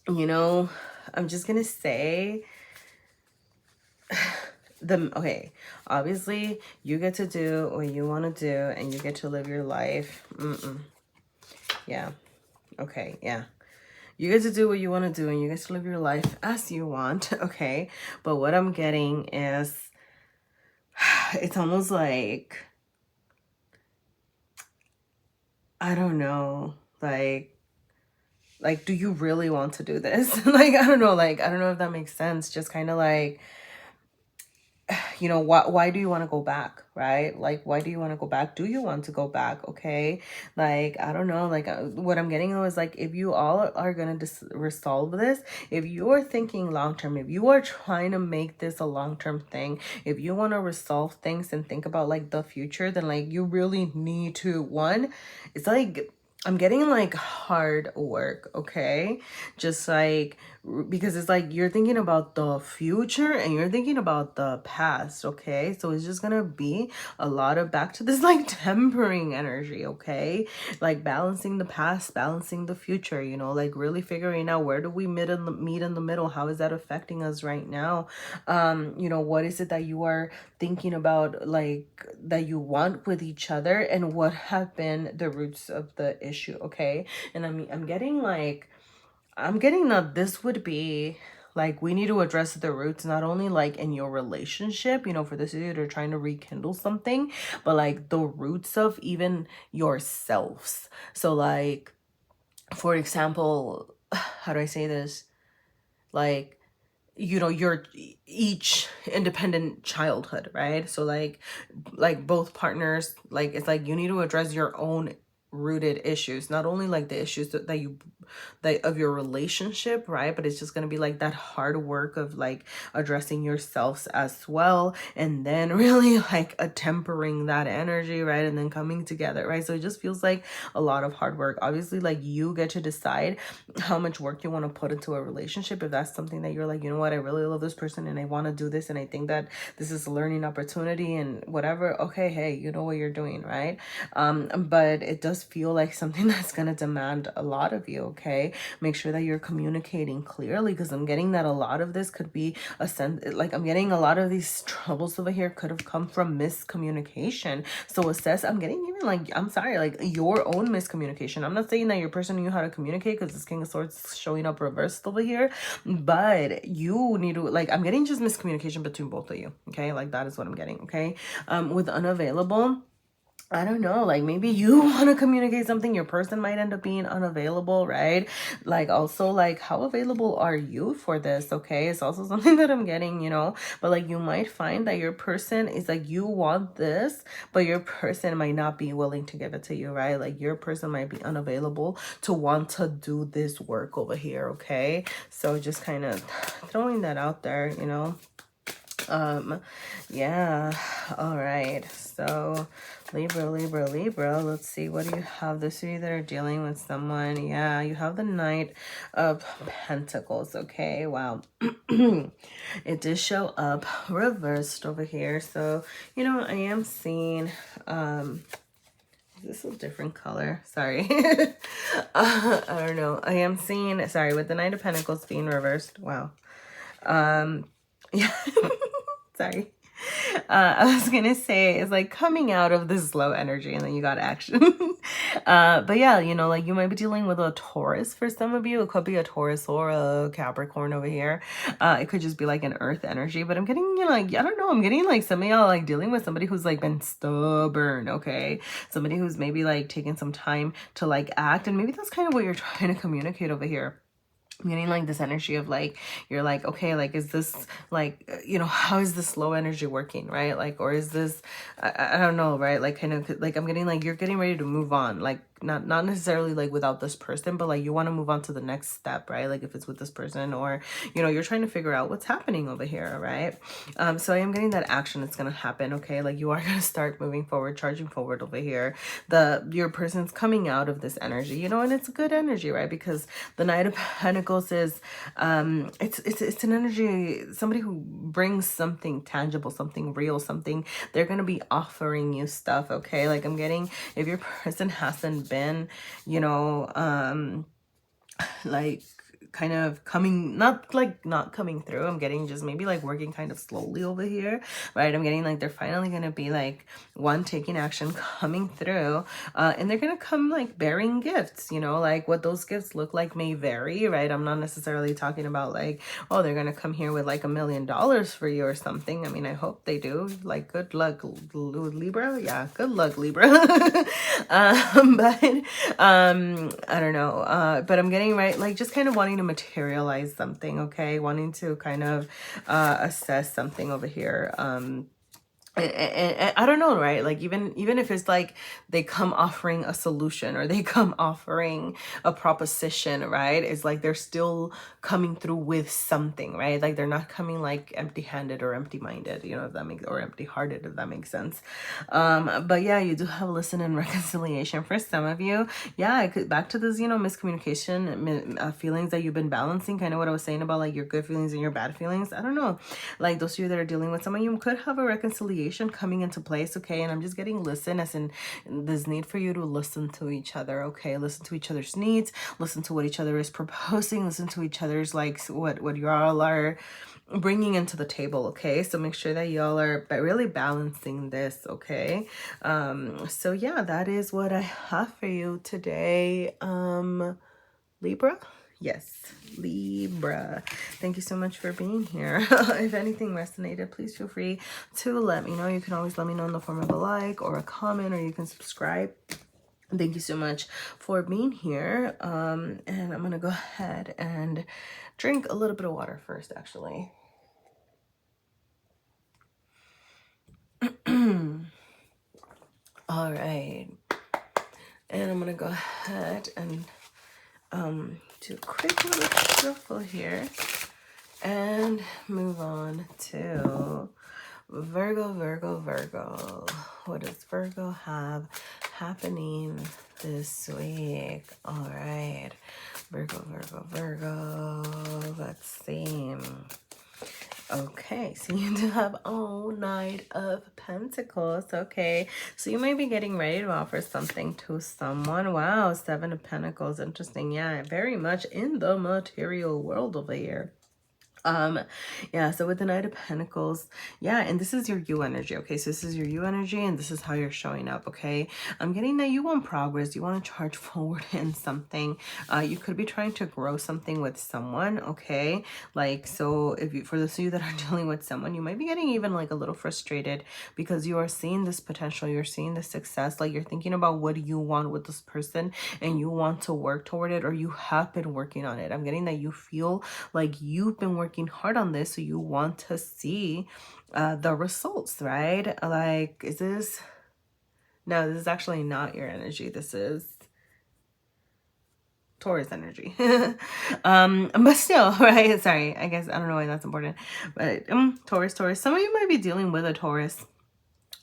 know, I'm just gonna say okay, obviously you get to do what you want to do and you get to live your life. Yeah. Okay. Yeah. You get to do what you want to do and you get to live your life as you want. Okay. But what I'm getting is it's almost like, I don't know, like, do you really want to do this? Like, I don't know, like, I don't know if that makes sense. Just kind of like, you know, why do you want to go back, right? Like, why do you want to go back? Do you want to go back? Okay. Like, I don't know, like what I'm getting though is like, if you all are going to resolve this, if you are thinking long-term, if you are trying to make this a long-term thing, if you want to resolve things and think about like the future, then like you really need to, one, it's like, I'm getting like hard work, okay? Just like, because it's like you're thinking about the future and you're thinking about the past, okay? So it's just gonna be a lot of back to this like tempering energy, okay? Like balancing the past, balancing the future, you know, like really figuring out where do we meet in the middle? How is that affecting us right now? You know, what is it that you are thinking about, like that you want with each other, and what have been the roots of the issue, okay? And I'm getting that this would be like, we need to address the roots, not only like in your relationship, you know, for this is you're trying to rekindle something, but like the roots of even yourselves. So like, for example, how do I say this? Like, you know, your each independent childhood, right? So like both partners, like it's like you need to address your own rooted issues, not only like the issues that you of your relationship, right? But it's just gonna be like that hard work of like addressing yourselves as well, and then really like tempering that energy, right? And then coming together, right? So it just feels like a lot of hard work. Obviously, like you get to decide how much work you want to put into a relationship. If that's something that you're like, you know what, I really love this person and I want to do this and I think that this is a learning opportunity and whatever, okay, hey, you know what you're doing, right? But it does feel like something that's going to demand a lot of you, okay? Make sure that you're communicating clearly, because I'm getting that a lot of this could be a sense, like I'm getting a lot of these troubles over here could have come from miscommunication. So assess, I'm getting even like, I'm sorry, like your own miscommunication. I'm not saying that your person knew how to communicate, because this King of Swords showing up reversed over here, but you need to, like, I'm getting just miscommunication between both of you, okay? Like that is what I'm getting, okay? With unavailable, I don't know, like maybe you want to communicate something, your person might end up being unavailable, right? Like also like, how available are you for this, okay? It's also something that I'm getting, you know, but like you might find that your person is like, you want this, but your person might not be willing to give it to you, right? Like your person might be unavailable to want to do this work over here, okay? So just kind of throwing that out there, you know. Yeah, all right, so Libra, let's see, what do you have? This of you that are dealing with someone, yeah, you have the Knight of Pentacles, okay? Wow. It did show up reversed over here, so you know, I am seeing this is a different color, sorry. I don't know, I am seeing, sorry, with the Knight of Pentacles being reversed, wow. Yeah, sorry. I was gonna say it's like coming out of this low energy and then you got action. But yeah, you know, like you might be dealing with a Taurus for some of you. It could be a Taurus or a Capricorn over here. It could just be like an earth energy, but I'm getting, you know, like, I don't know, I'm getting like some of y'all like dealing with somebody who's like been stubborn, okay? Somebody who's maybe like taking some time to like act, and maybe that's kind of what you're trying to communicate over here. I'm getting like this energy of like, you're like, okay, like, is this like, you know, how is this low energy working, right? Like, or is this, I don't know, right? Like, kind of like, I'm getting like, you're getting ready to move on, like, not necessarily like without this person, but like you want to move on to the next step, right? Like if it's with this person, or, you know, you're trying to figure out what's happening over here, right? So I am getting that action that's going to happen, okay? Like you are going to start moving forward, charging forward over here. Your person's coming out of this energy, you know, and it's a good energy, right? Because the Knight of Pentacles is, it's an energy, somebody who brings something tangible, something real, something, they're going to be offering you stuff, okay? Like I'm getting, if your person hasn't been, you know, like kind of coming, not coming through, I'm getting just maybe like working kind of slowly over here, right? I'm getting like they're finally gonna be like one taking action, coming through, and they're gonna come like bearing gifts, you know, like what those gifts look like may vary, right? I'm not necessarily talking about like, oh, they're gonna come here with like $1 million for you or something. I mean, I hope they do. Like, good luck, Libra. Yeah, good luck, Libra. But I don't know, but I'm getting right, like just kind of wanting to materialize something, okay? Wanting to kind of assess something over here. And I don't know, right? Like even if it's like they come offering a solution or they come offering a proposition, right? It's like they're still coming through with something, right? Like they're not coming like empty-handed or empty-minded, you know, if that makes, or empty-hearted, if that makes sense. But yeah, you do have listen and reconciliation for some of you. Yeah, I could back to this, you know, miscommunication, feelings that you've been balancing, kind of what I was saying about like your good feelings and your bad feelings. I don't know, like those of you that are dealing with someone, you could have a reconciliation coming into place, okay? And I'm just getting listen, as in this need for you to listen to each other, okay? Listen to each other's needs, listen to what each other is proposing, listen to each other's like what you all are bringing into the table, okay? So make sure that y'all are really balancing this, okay? So yeah, that is what I have for you today, Libra. Yes, Libra. Thank you so much for being here. If anything resonated, please feel free to let me know. You can always let me know in the form of a like or a comment, or you can subscribe. Thank you so much for being here. And I'm gonna go ahead and drink a little bit of water first, actually. All right, and I'm gonna go ahead and do a quick little shuffle here and move on to Virgo. What does Virgo have happening this week? All right, Virgo. Let's see. Okay, so you do have Knight of Pentacles. Okay, so you might be getting ready to offer something to someone. Wow, Seven of Pentacles. Interesting. Yeah, very much in the material world over here. Yeah, so with the Knight of Pentacles, yeah, and this is your you energy, okay? So this is your you energy, and this is how you're showing up, okay? I'm getting that you want progress, you want to charge forward in something. You could be trying to grow something with someone, okay? Like, so if you, for those of you that are dealing with someone, you might be getting even like a little frustrated because you are seeing this potential, you're seeing the success, like you're thinking about what do you want with this person, and you want to work toward it, or you have been working on it. I'm getting that you feel like you've been working hard on this, so you want to see the results, right? Like, is this, no, this is actually not your energy, this is Taurus energy. But still, right? Sorry, I guess I don't know why that's important, but Taurus. Some of you might be dealing with a Taurus.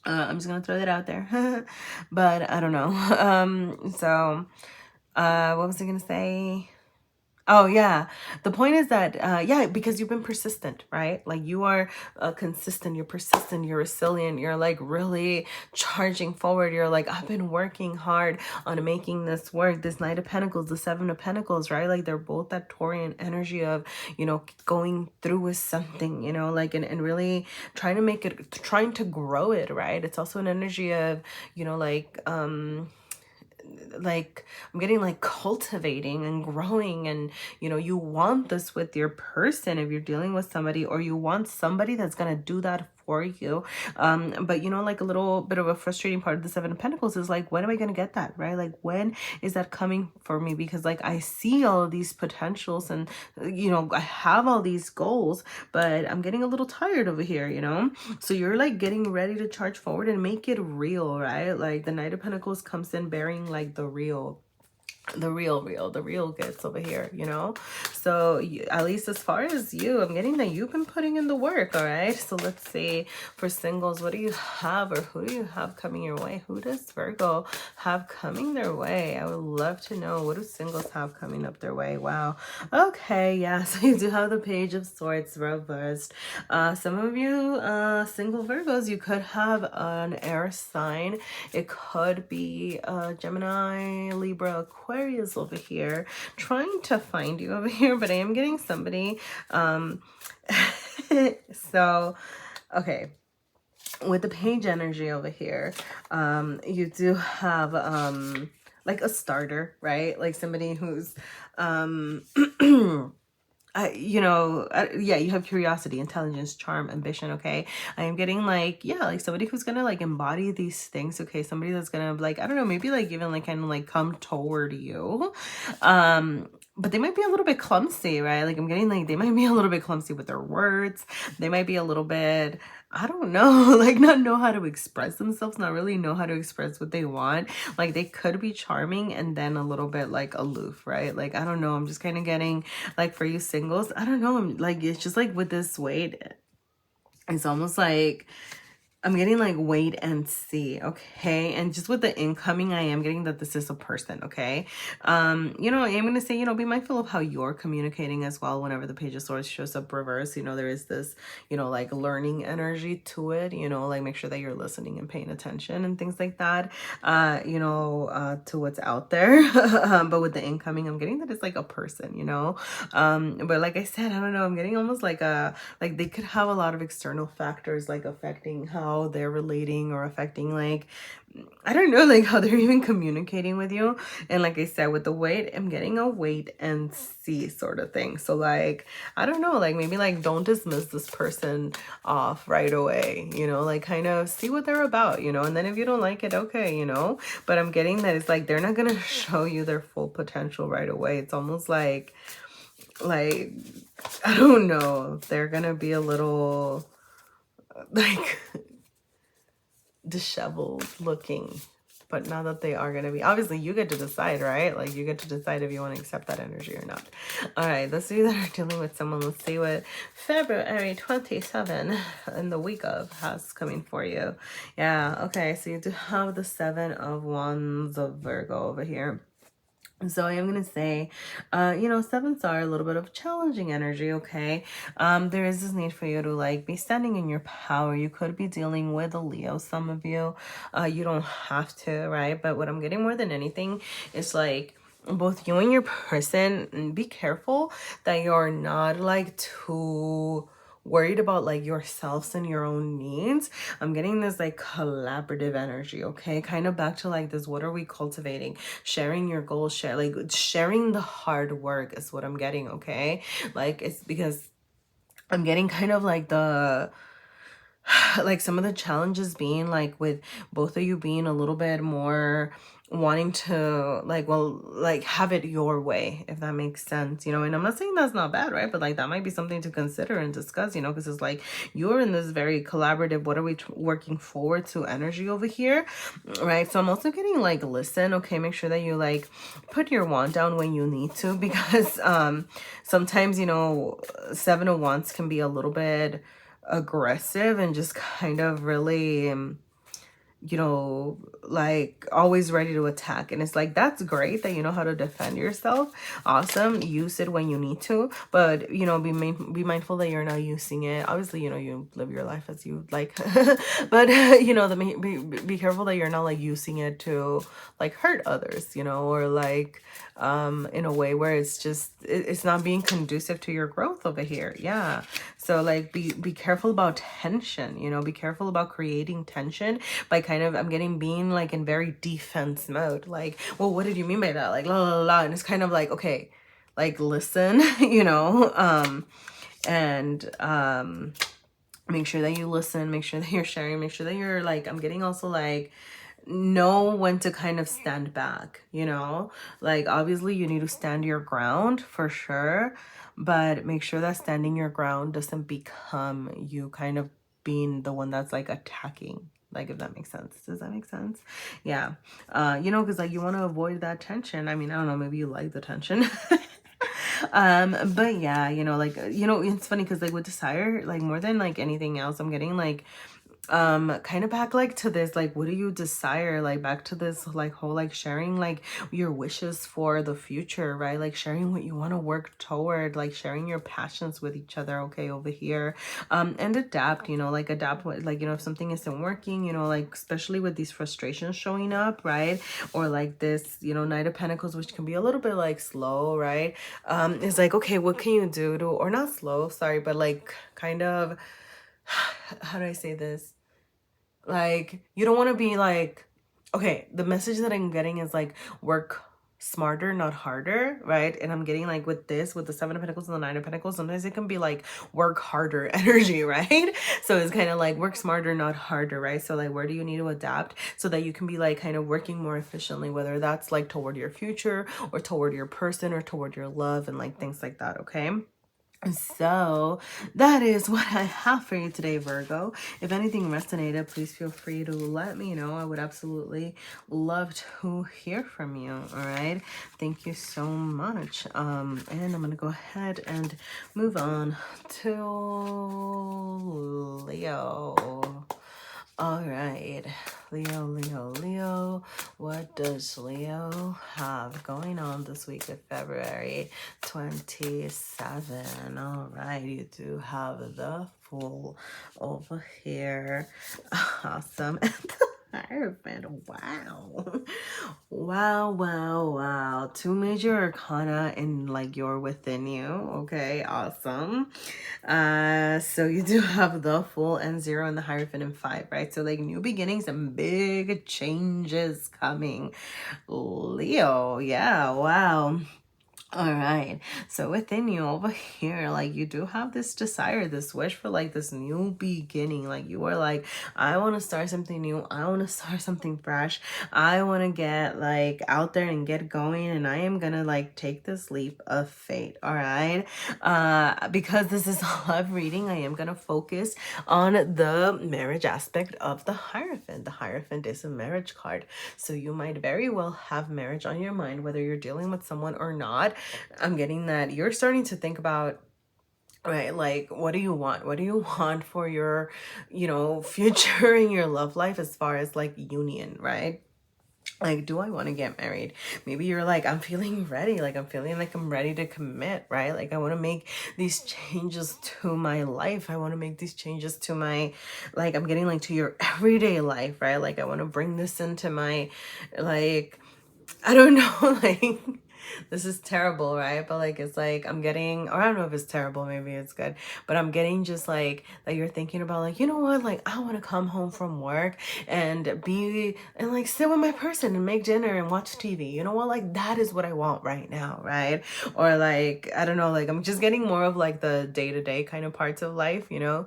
I'm just gonna throw that out there. But I don't know. So what was I gonna say? Oh yeah. The point is that yeah, because you've been persistent, right? Like you are consistent, you're persistent, you're resilient, you're like really charging forward. You're like, I've been working hard on making this work. This Knight of Pentacles, the Seven of Pentacles, right? Like they're both that Taurian energy of, you know, going through with something, you know, like and really trying to make it, trying to grow it, right? It's also an energy of, you know, like I'm getting like cultivating and growing, and you know, you want this with your person if you're dealing with somebody, or you want somebody that's gonna do that for you. But you know, like a little bit of a frustrating part of the Seven of Pentacles is like, when am I gonna get that, right? Like when is that coming for me? Because like I see all of these potentials, and you know, I have all these goals, but I'm getting a little tired over here, you know. So you're like getting ready to charge forward and make it real, right? Like the Knight of Pentacles comes in bearing like the real gets over here, you know. So at least as far as you, I'm getting that you've been putting in the work. All right, so let's see for singles, what do you have, or who do you have coming your way? Who does Virgo have coming their way? I would love to know, what do singles have coming up their way? Wow. Okay, yeah, so you do have the Page of Swords reversed. Some of you single Virgos, you could have an air sign. It could be Gemini, Libra, Aquarius over here trying to find you over here, but I am getting somebody. So, okay. With the page energy over here, you do have like a starter, right? Like somebody who's you know, yeah, you have curiosity, intelligence, charm, ambition. Okay, I am getting like, yeah, like somebody who's gonna like embody these things. Okay, somebody that's gonna like, I don't know, maybe like even like kind of like come toward you. But they might be a little bit clumsy, right? Like I'm getting like they might be a little bit clumsy with their words. They might be a little bit, I don't know, like not know how to express themselves, not really know how to express what they want. Like they could be charming and then a little bit like aloof, right? Like I don't know, I'm just kind of getting like for you singles, I don't know, I'm like, it's just like with this weight, it's almost like I'm getting like wait and see, okay? And just with the incoming, I am getting that this is a person, okay? You know, I'm gonna say, you know, be mindful of how you're communicating as well. Whenever the Page of Swords shows up reverse, you know, there is this, you know, like learning energy to it, you know, like make sure that you're listening and paying attention and things like that, you know, to what's out there. But with the incoming, I'm getting that it's like a person, you know? But like I said, I don't know, I'm getting almost like like they could have a lot of external factors like affecting how they're relating, or affecting like, I don't know, like how they're even communicating with you. And like I said, with the wait, I'm getting a wait and see sort of thing. So like, I don't know, like maybe like don't dismiss this person off right away, you know, like kind of see what they're about, you know, and then if you don't like it, okay, you know. But I'm getting that it's like they're not gonna show you their full potential right away. It's almost like I don't know, they're gonna be a little like disheveled looking, but now that they are going to be, obviously you get to decide, right? Like you get to decide if you want to accept that energy or not. All right, let's see that are dealing with someone. Let's see what February 27 in the week of has coming for you. Yeah, okay, so you do have the Seven of Wands of Virgo over here. So I am going to say, you know, sevens are a little bit of challenging energy, okay? There is this need for you to, like, be standing in your power. You could be dealing with a Leo, some of you. You don't have to, right? But what I'm getting more than anything is, like, both you and your person, be careful that you're not, like, too worried about like yourselves and your own needs. I'm getting this like collaborative energy, okay? Kind of back to like this, what are we cultivating? Sharing your goals, sharing the hard work is what I'm getting, okay? Like it's because I'm getting kind of like the like some of the challenges being like with both of you being a little bit more wanting to like, well, like have it your way, if that makes sense, you know. And I'm not saying that's not bad, right? But like that might be something to consider and discuss, you know, because it's like you're in this very collaborative, what are we working forward to energy over here, right? So I'm also getting like, listen, okay, make sure that you like put your wand down when you need to, because sometimes, you know, Seven of Wands can be a little bit aggressive and just kind of really you know, like always ready to attack. And it's like, that's great that you know how to defend yourself. Awesome. Use it when you need to, but you know, be mindful that you're not using it. Obviously, you know, you live your life as you like, but you know, be careful that you're not like using it to like hurt others, you know, or like in a way where it's just it's not being conducive to your growth over here. Yeah. So like be careful about tension, you know, be careful about creating tension by kind of, I'm getting being like in very defense mode. Like, well, what did you mean by that? Like, la la la. And it's kind of like, okay, like listen, you know, and make sure that you listen, make sure that you're sharing, make sure that you're like, I'm getting also like, know when to kind of stand back, you know, like obviously you need to stand your ground for sure, but make sure that standing your ground doesn't become you kind of being the one that's like attacking, like if that makes sense. Does that make sense? Yeah. You know, because like you want to avoid that tension. I mean, I don't know, maybe you like the tension. But yeah, you know, like, you know, it's funny because like with desire, like more than like anything else, I'm getting like kind of back like to this, like what do you desire, like back to this like whole like sharing like your wishes for the future, right? Like sharing what you want to work toward, like sharing your passions with each other, okay, over here. And adapt, you know, like adapt what, like, you know, if something isn't working, you know, like especially with these frustrations showing up, right? Or like this, you know, Knight of Pentacles, which can be a little bit like slow, right? It's like, okay, what can you do to, or not slow, sorry, but like kind of, how do I say this? Like, you don't want to be like, okay, the message that I'm getting is like, work smarter, not harder, right? And I'm getting like with this, with the Seven of Pentacles and the Nine of Pentacles, sometimes it can be like work harder energy, right? So it's kind of like work smarter, not harder, right? So like, where do you need to adapt so that you can be like kind of working more efficiently, whether that's like toward your future or toward your person or toward your love and like things like that, okay? So that is what I have for you today, Virgo. If anything resonated, please feel free to let me know. I would absolutely love to hear from you. All right. Thank you so much. And I'm going to go ahead and move on to Leo. All right, Leo, what does Leo have going on this week of February 27? All right, you do have the Fool over here. Awesome. Hierophant. Wow. Wow. Two major arcana in like your within you. Okay, awesome. So you do have the Fool and 0 and the Hierophant and 5, right? So like new beginnings and big changes coming. Leo, yeah, wow. All right, so within you over here, like you do have this desire, this wish for like this new beginning. Like you are like, I want to start something new. I want to start something fresh. I want to get like out there and get going. And I am going to like take this leap of faith. All right. Because this is a love reading, I am going to focus on the marriage aspect of the Hierophant. The Hierophant is a marriage card. So you might very well have marriage on your mind, whether you're dealing with someone or not. I'm getting that you're starting to think about, right, like what do you want? What do you want for your, you know, future in your love life as far as like union, right? Like, do I want to get married? Maybe you're like, I'm feeling ready. Like, I'm feeling like I'm ready to commit, right? Like, I want to make these changes to my life. I want to make these changes to my, like, I'm getting like to your everyday life, right? Like, I want to bring this into my, like, I don't know, like, this is terrible, right? But like, it's like, I'm getting, or I don't know if it's terrible, maybe it's good, but I'm getting just like, that you're thinking about like, you know what? Like, I want to come home from work and be, and like sit with my person and make dinner and watch TV. You know what? Like, that is what I want right now, right? Or like, I don't know, like, I'm just getting more of like the day-to-day kind of parts of life, you know?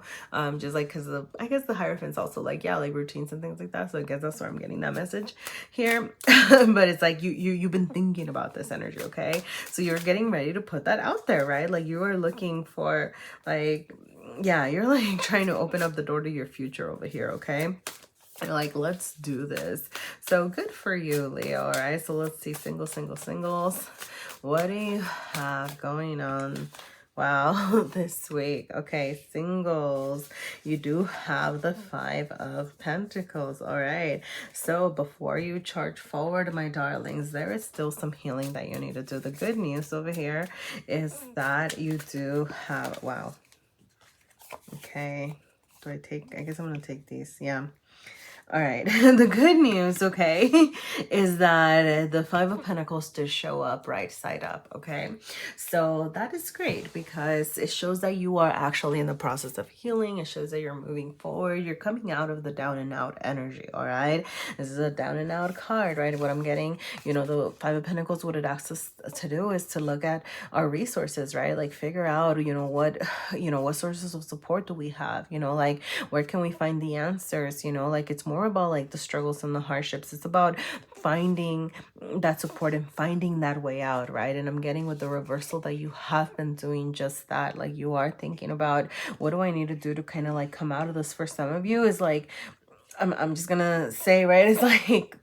Just like, cause I guess the Hierophant's also like, yeah, like routines and things like that. So I guess that's where I'm getting that message here. But it's like, you've been thinking about this energy, okay? So you're getting ready to put that out there, right? Like you are looking for like, yeah, you're like trying to open up the door to your future over here, okay? And like, let's do this. So good for you, Leo. All right, so let's see, singles. What do you have going on Wow, this week. Okay, singles. You do have the Five of Pentacles. All right. So before you charge forward, my darlings, there is still some healing that you need to do. The good news over here is that you do have, wow. Okay. Do I take, I guess I'm going to take these. Yeah. All right. The good news, okay, is that the Five of Pentacles did show up right side up, okay? So that is great because it shows that you are actually in the process of healing. It shows that you're moving forward. You're coming out of the down and out energy, all right? This is a down and out card, right? What I'm getting, you know, the Five of Pentacles, what it asks us to do is to look at our resources, right? Like figure out, what sources of support do we have? Like where can we find the answers? Like it's more about like the struggles and the hardships. It's about finding that support and finding that way out, right? And I'm getting with the reversal that you have been doing just that. Like you are thinking about, what do I need to do to kind of like come out of this? For some of you is like, I'm just gonna say, right, it's like,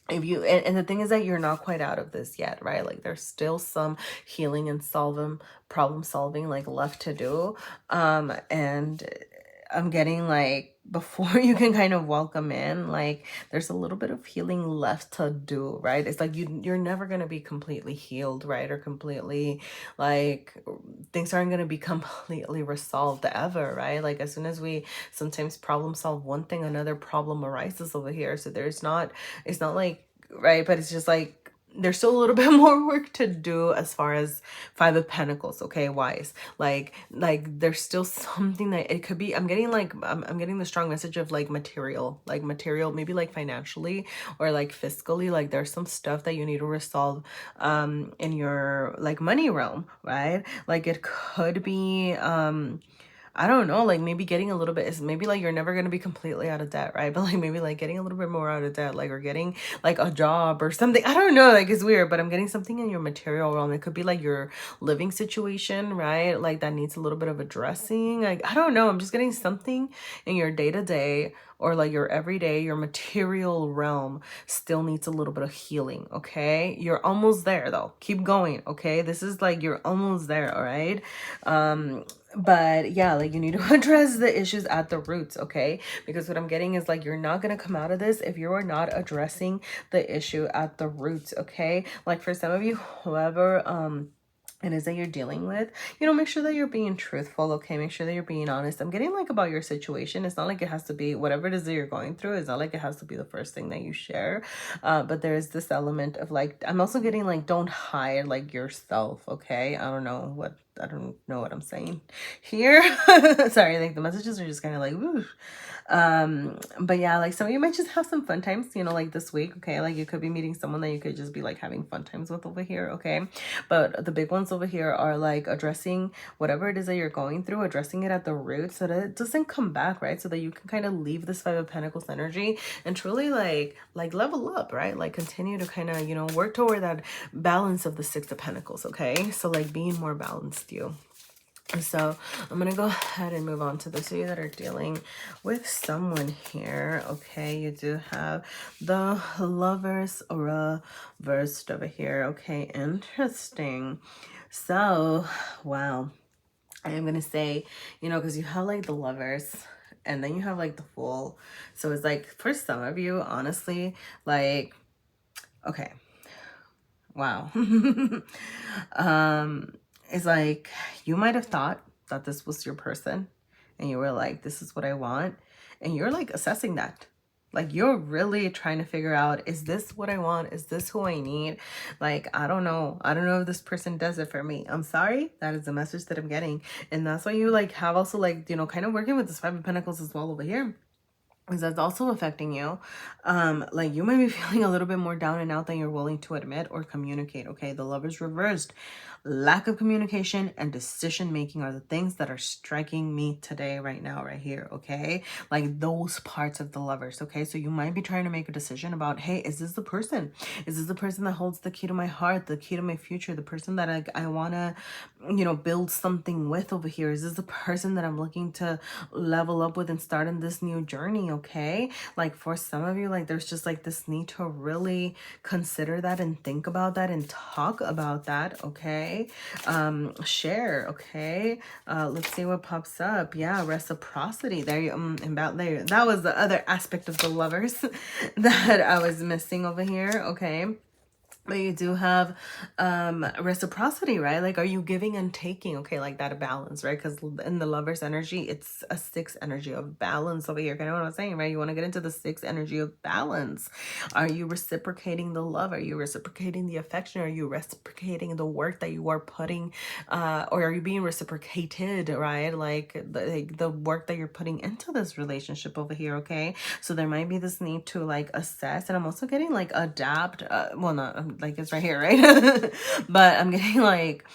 if you and the thing is that you're not quite out of this yet, right? Like there's still some healing and problem solving like left to do. And I'm getting like, before you can kind of welcome in, like there's a little bit of healing left to do, right? It's like you're never going to be completely healed, right? Or completely, like, things aren't going to be completely resolved ever, right? Like as soon as we sometimes problem solve one thing, another problem arises over here. So it's not like, right, but it's just like there's still a little bit more work to do as far as Five of Pentacles, okay, wise. Like there's still something that it could be. I'm getting like, I'm getting the strong message of like material, maybe like financially or like fiscally. Like there's some stuff that you need to resolve in your like money realm, right? Like it could be I don't know, like maybe getting a little bit is maybe like you're never going to be completely out of debt, right? But like maybe like getting a little bit more out of debt, like, or getting like a job or something. I don't know, like it's weird, but I'm getting something in your material realm. It could be like your living situation, right? Like that needs a little bit of addressing. Like, I don't know. I'm just getting something in your day-to-day or like your everyday, your material realm still needs a little bit of healing, okay? You're almost there though. Keep going, okay? This is like, you're almost there, all right? But yeah, like you need to address the issues at the roots, okay? Because what I'm getting is like, you're not going to come out of this if you are not addressing the issue at the roots, okay? Like for some of you, whoever, it is that you're dealing with, make sure that you're being truthful, okay? Make sure that you're being honest. I'm getting like about your situation. It's not like it has to be whatever it is that you're going through. It's not like it has to be the first thing that you share. But there's this element of like, I'm also getting like, don't hide like yourself, okay? I don't know what I'm saying here. Sorry, like the messages are just kind of like, woo. But yeah, like some of you might just have some fun times, like this week, okay? Like you could be meeting someone that you could just be like having fun times with over here, okay? But the big ones over here are like addressing whatever it is that you're going through, addressing it at the root so that it doesn't come back, right? So that you can kind of leave this Five of Pentacles energy and truly like level up, right? Like continue to kind of, work toward that balance of the Six of Pentacles, okay? So like being more balanced, you. So I'm going to go ahead and move on to those of you that are dealing with someone here. Okay, you do have the Lovers reversed over here. Okay, interesting. So, wow. I am going to say, because you have like the Lovers and then you have like the Fool. So it's like for some of you, honestly, like, okay. Wow. It's like you might have thought that this was your person and you were like, this is what I want. And you're like assessing that. Like you're really trying to figure out, is this what I want? Is this who I need? Like, I don't know. I don't know if this person does it for me. I'm sorry. That is the message that I'm getting. And that's why you like have also like, kind of working with this Five of Pentacles as well over here. Is that's also affecting you. Like you might be feeling a little bit more down and out than you're willing to admit or communicate, okay? The Lovers reversed. Lack of communication and decision making are the things that are striking me today, right now, right here, okay? Like those parts of the Lovers, okay? So you might be trying to make a decision about, hey, is this the person? Is this the person that holds the key to my heart, the key to my future, the person that I want to, build something with over here? Is this the person that I'm looking to level up with and start in this new journey, thinking, okay? Like for some of you, like there's just like this need to really consider that and think about that and talk about that, okay? Share, okay? Let's see what pops up. Yeah, reciprocity. There you about there. That was the other aspect of the lovers that I was missing over here, okay? But you do have reciprocity, right? Like, are you giving and taking? Okay, like that balance, right? Because in the lover's energy, it's a 6 energy of balance over here. Kind of what I'm saying, right? You want to get into the 6 energy of balance. Are you reciprocating the love? Are you reciprocating the affection? Are you reciprocating the work that you are putting, or are you being reciprocated, right? Like the work that you're putting into this relationship over here, okay? So there might be this need to like assess, and I'm also getting like adapt. Well, not like it's right here, right? But I'm getting like,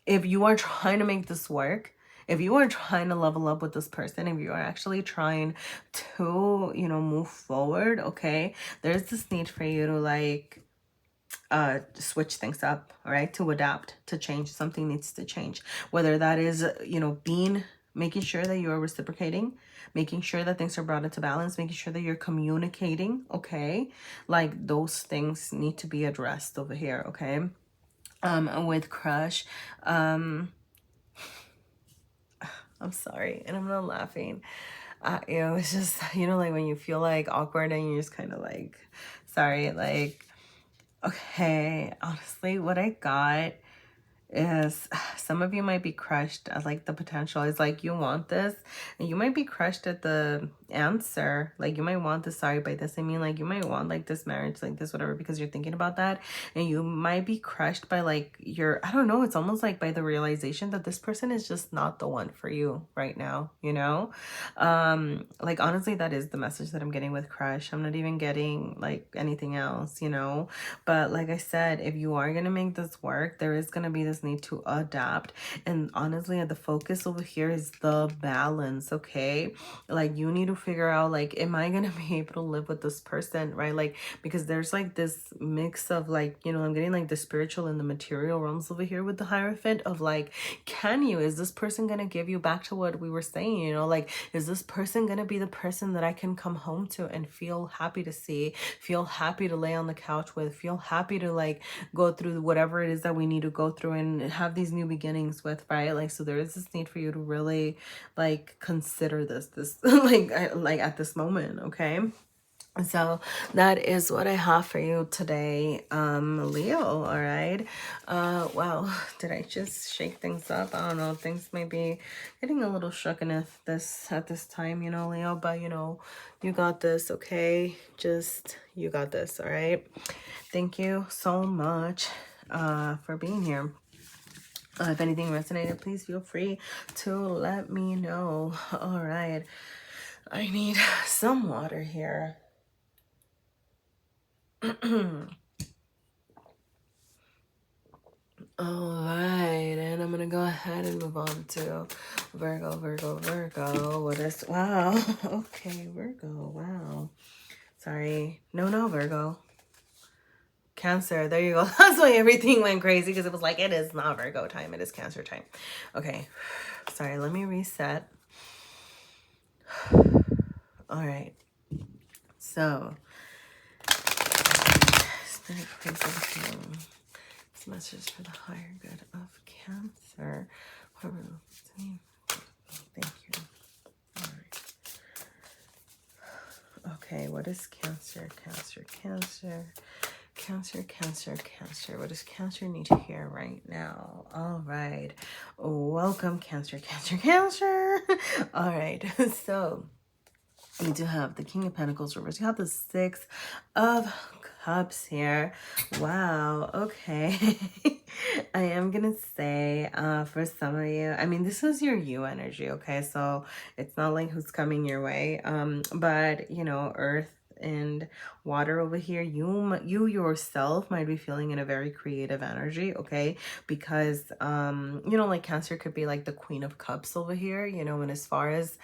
if you are trying to make this work, if you are trying to level up with this person, if you are actually trying to, you know, move forward, okay, there's this need for you to like switch things up, all right, to adapt, to change. Something needs to change, whether that is, you know, making sure that you are reciprocating, making sure that things are brought into balance, making sure that you're communicating, okay? Like those things need to be addressed over here, okay? With crush, I'm sorry, and I'm not laughing. You know, it's just, you know, like when you feel like awkward and you're just kind of like, sorry, like, okay, honestly, what I got is some of you might be crushed at like the potential. It's like you want this and you might be crushed at the answer. Like you might want this, sorry, by this I mean like you might want like this marriage, like this, whatever, because you're thinking about that, and you might be crushed by like your, I don't know, it's almost like by the realization that this person is just not the one for you right now, you know? Like honestly, that is the message that I'm getting with crush. I'm not even getting like anything else, you know? But like I said, if you are gonna make this work, there is gonna be this need to adapt. And honestly, the focus over here is the balance, okay? Like you need to figure out like, am I gonna be able to live with this person, right? Like, because there's like this mix of like, you know, I'm getting like the spiritual and the material realms over here with the Hierophant of like, is this person gonna give you back to what we were saying, you know? Like, is this person gonna be the person that I can come home to and feel happy to see, feel happy to lay on the couch with, feel happy to like go through whatever it is that we need to go through and have these new beginnings with, right? Like, so there is this need for you to really like consider this like at this moment, okay? So that is what I have for you today, Leo. All right. Wow, did I just shake things up? I don't know, things may be getting a little shooken at this time, you know, Leo, but you know, you got this, okay? Just you got this. All right. Thank you so much for being here. If anything resonated, please feel free to let me know. All right. I need some water here. All right, and I'm gonna go ahead and move on to Virgo. What is, wow, okay, Virgo, wow. Sorry, no, Virgo. Cancer, there you go. That's why everything went crazy, because it was like, it is not Virgo time, it is Cancer time. Okay, sorry, let me reset. All right, so Spirit, please overflow this message for the higher good of Cancer. Thank you. All right. Okay, what is Cancer? Cancer. What does Cancer need to hear right now? All right. Welcome, Cancer. All right. So we do have the King of Pentacles reversed. You have the 6 of Cups here. Wow. Okay. I am gonna say for some of you, I mean, this is your you energy, okay? So it's not like who's coming your way. But you know, Earth and water over here, you yourself might be feeling in a very creative energy, okay? Because you know, like Cancer could be like the Queen of Cups over here, you know, and as far as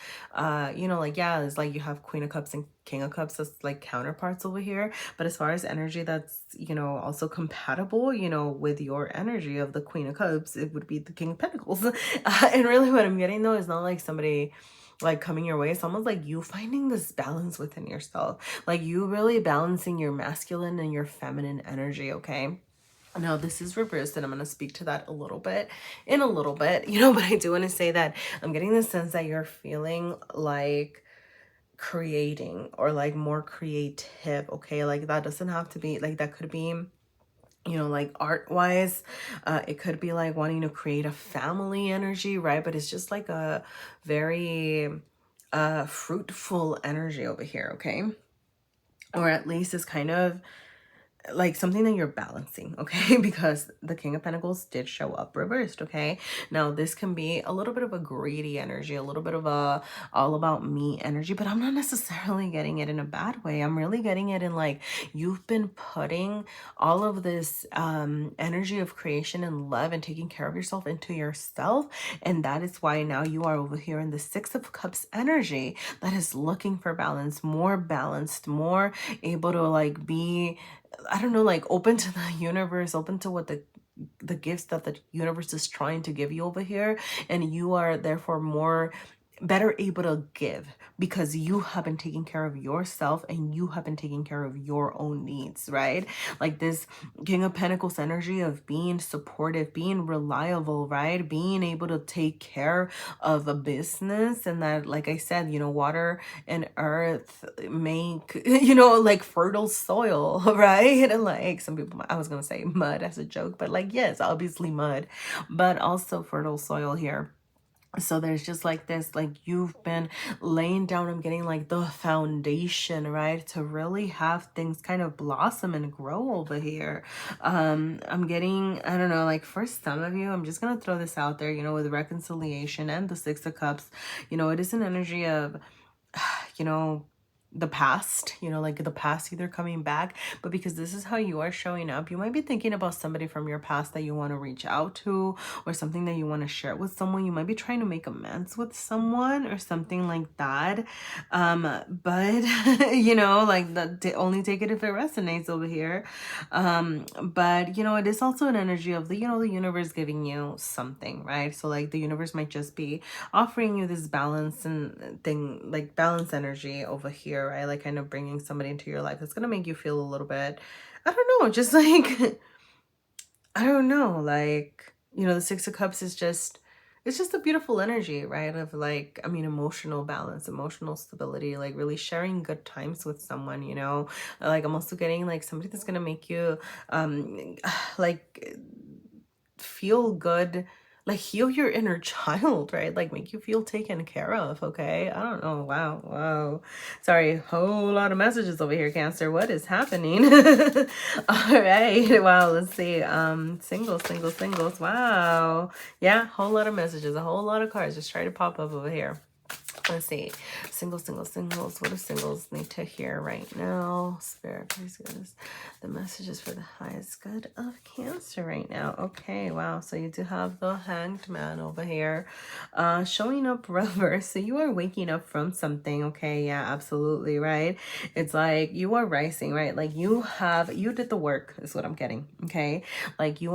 you know, like, yeah, it's like you have Queen of Cups and King of Cups as like counterparts over here, but as far as energy that's, you know, also compatible, you know, with your energy of the Queen of Cups, it would be the King of Pentacles. And really what I'm getting though is not like somebody like coming your way. It's almost like you finding this balance within yourself, like you really balancing your masculine and your feminine energy, okay? Now, this is reversed, and I'm going to speak to that a little bit in a little bit, you know, but I do want to say that I'm getting the sense that you're feeling like creating or like more creative, okay? Like that doesn't have to be like, that could be, you know, like art wise, it could be like wanting to create a family energy, right? But it's just like a very fruitful energy over here, okay? Or at least it's kind of like something that you're balancing, okay? Because the King of Pentacles did show up reversed, okay? Now this can be a little bit of a greedy energy, a little bit of a all about me energy, but I'm not necessarily getting it in a bad way. I'm really getting it in like you've been putting all of this energy of creation and love and taking care of yourself into yourself, and that is why now you are over here in the Six of Cups energy that is looking for balance, more balanced, more able to like be, I don't know, like open to the universe, open to what the gifts that the universe is trying to give you over here, and you are therefore more better able to give because you have been taking care of yourself and you have been taking care of your own needs, right? Like this King of Pentacles energy of being supportive, being reliable, right? Being able to take care of a business, and that, like I said, you know, water and earth make, you know, like fertile soil, right? And like some people, I was gonna say mud as a joke, but like, yes, obviously mud, but also fertile soil here. So there's just like this, like you've been laying down, I'm getting like the foundation, right, to really have things kind of blossom and grow over here. I'm getting, I don't know, like for some of you, I'm just gonna throw this out there, you know, with reconciliation and the Six of Cups, you know, it is an energy of, you know, the past, you know, like the past either coming back, but because this is how you are showing up, you might be thinking about somebody from your past that you want to reach out to, or something that you want to share with someone. You might be trying to make amends with someone or something like that. But you know, like only take it if it resonates over here. But you know, it is also an energy of the, you know, the universe giving you something, right? So like the universe might just be offering you this balance and thing, like balance energy over here, right? Like kind of bringing somebody into your life that's gonna make you feel a little bit, I don't know, just like I don't know, like, you know, the Six of Cups is just, it's just a beautiful energy, right? Of like, I mean, emotional balance, emotional stability, like really sharing good times with someone, you know? Like I'm also getting like somebody that's gonna make you like feel good, like heal your inner child, right? Like make you feel taken care of, okay? I don't know. Wow. Sorry, whole lot of messages over here, Cancer. What is happening? All right. Wow, let's see. Singles. Wow. Yeah, whole lot of messages, a whole lot of cards just try to pop up over here. Let's see. Singles. What do singles need to hear right now? Spirit, please give us the messages for the highest good of Cancer right now. Okay, wow. So you do have the Hanged Man over here showing up reverse. So you are waking up from something. Okay, yeah, absolutely, right? It's like you are rising, right? Like you did the work is what I'm getting. Okay, like you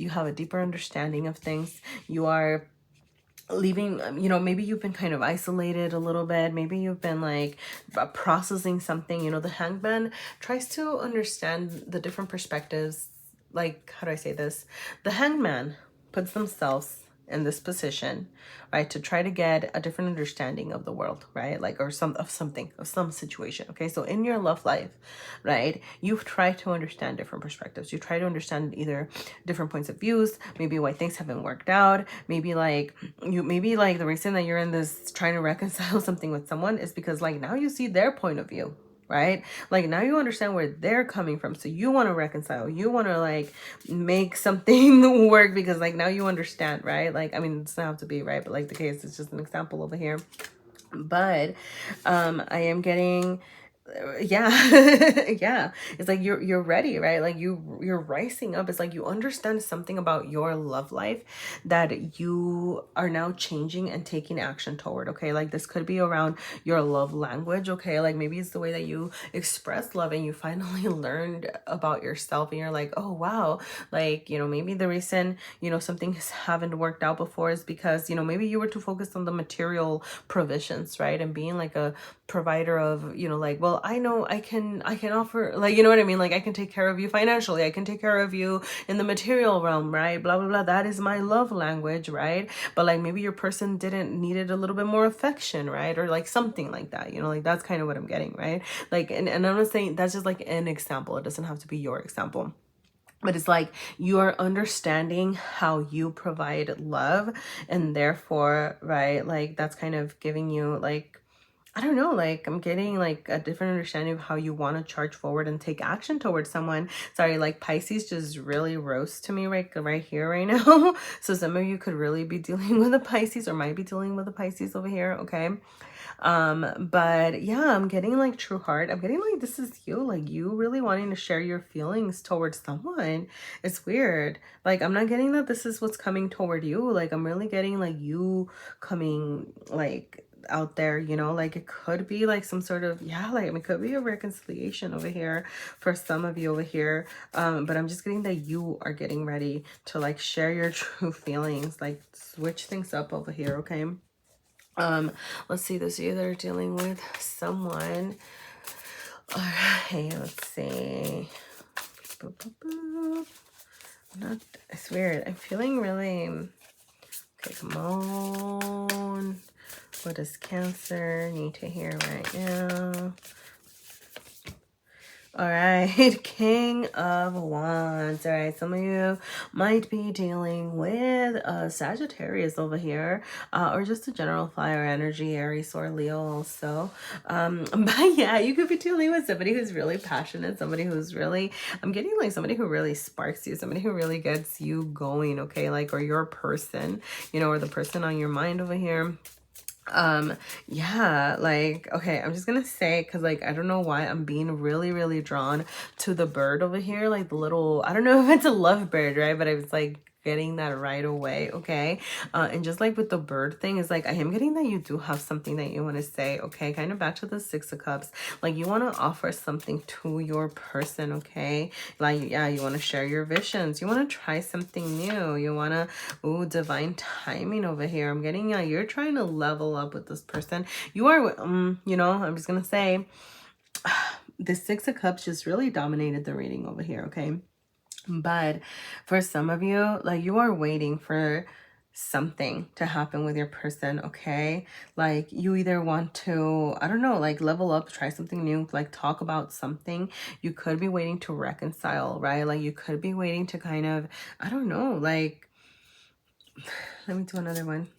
have a deeper understanding of things. You are leaving, you know, maybe you've been kind of isolated a little bit, maybe you've been like processing something, you know. The Hangman tries to understand the different perspectives, like, how do I say this? The Hangman puts themselves in this position, right, to try to get a different understanding of the world, right? Like, or some situation. Okay, so in your love life, right, you've tried to understand different perspectives. You try to understand either different points of views, maybe why things haven't worked out, maybe like the reason that you're in this trying to reconcile something with someone is because like now you see their point of view, right? Like now you understand where they're coming from, so you want to reconcile, you want to like make something work because like now you understand, right? Like, I mean, it doesn't have to be right, but like the case is just an example over here. But I am getting yeah. Yeah, it's like you're ready, right? Like you're rising up. It's like you understand something about your love life that you are now changing and taking action toward. Okay, like this could be around your love language. Okay, like maybe it's the way that you express love and you finally learned about yourself and you're like, oh wow, like, you know, maybe the reason, you know, some things haven't worked out before is because, you know, maybe you were too focused on the material provisions, right? And being like a provider of, you know, like, well, I know I can offer, like, you know what I mean, like I can take care of you financially, I can take care of you in the material realm, right? Blah blah blah, that is my love language, right? But like maybe your person didn't needed a little bit more affection, right? Or like something like that, you know, like that's kind of what I'm getting, right? Like, and I'm not saying that's just like an example, it doesn't have to be your example. But it's like you are understanding how you provide love, and therefore, right, like that's kind of giving you like, I don't know, like I'm getting like a different understanding of how you want to charge forward and take action towards someone. Sorry, like Pisces just really rose to me right here, right now. So some of you could really be dealing with a Pisces or might be dealing with a Pisces over here, okay? But yeah, I'm getting like true heart. I'm getting like this is you, like you really wanting to share your feelings towards someone. It's weird. Like I'm not getting that this is what's coming toward you. Like I'm really getting like you coming like out there, you know, like it could be like some sort of, yeah, like it could be a reconciliation over here for some of you over here. But I'm just getting that you are getting ready to like share your true feelings, like switch things up over here, okay? Let's see, those of you that are dealing with someone. All right, let's see. Boop, boop, boop. Not, it's weird. I'm feeling really, okay, come on. What does Cancer need to hear right now? All right, King of Wands. All right, some of you might be dealing with Sagittarius over here, or just a general fire energy, Aries or Leo also. But yeah, you could be dealing with somebody who's really passionate, somebody who's really, I'm getting like somebody who really sparks you, somebody who really gets you going, okay? Like, or your person, you know, or the person on your mind over here. Yeah, like, okay, I'm just gonna say, because like I don't know why I'm being really drawn to the bird over here, like the little, I don't know if it's a lovebird, right? But I was like getting that right away, okay? And just like with the bird thing, is like I am getting that you do have something that you want to say, okay? Kind of back to the Six of Cups, like you want to offer something to your person, okay? Like, yeah, you want to share your visions, you want to try something new, you want to, ooh, divine timing over here. I'm getting, yeah, you're trying to level up with this person. You are, you know, I'm just gonna say, the Six of Cups just really dominated the reading over here, okay? But for some of you, like you are waiting for something to happen with your person, okay? Like you either want to, I don't know, like level up, try something new, like talk about something. You could be waiting to reconcile, right? Like you could be waiting to kind of, I don't know, like, let me do another one.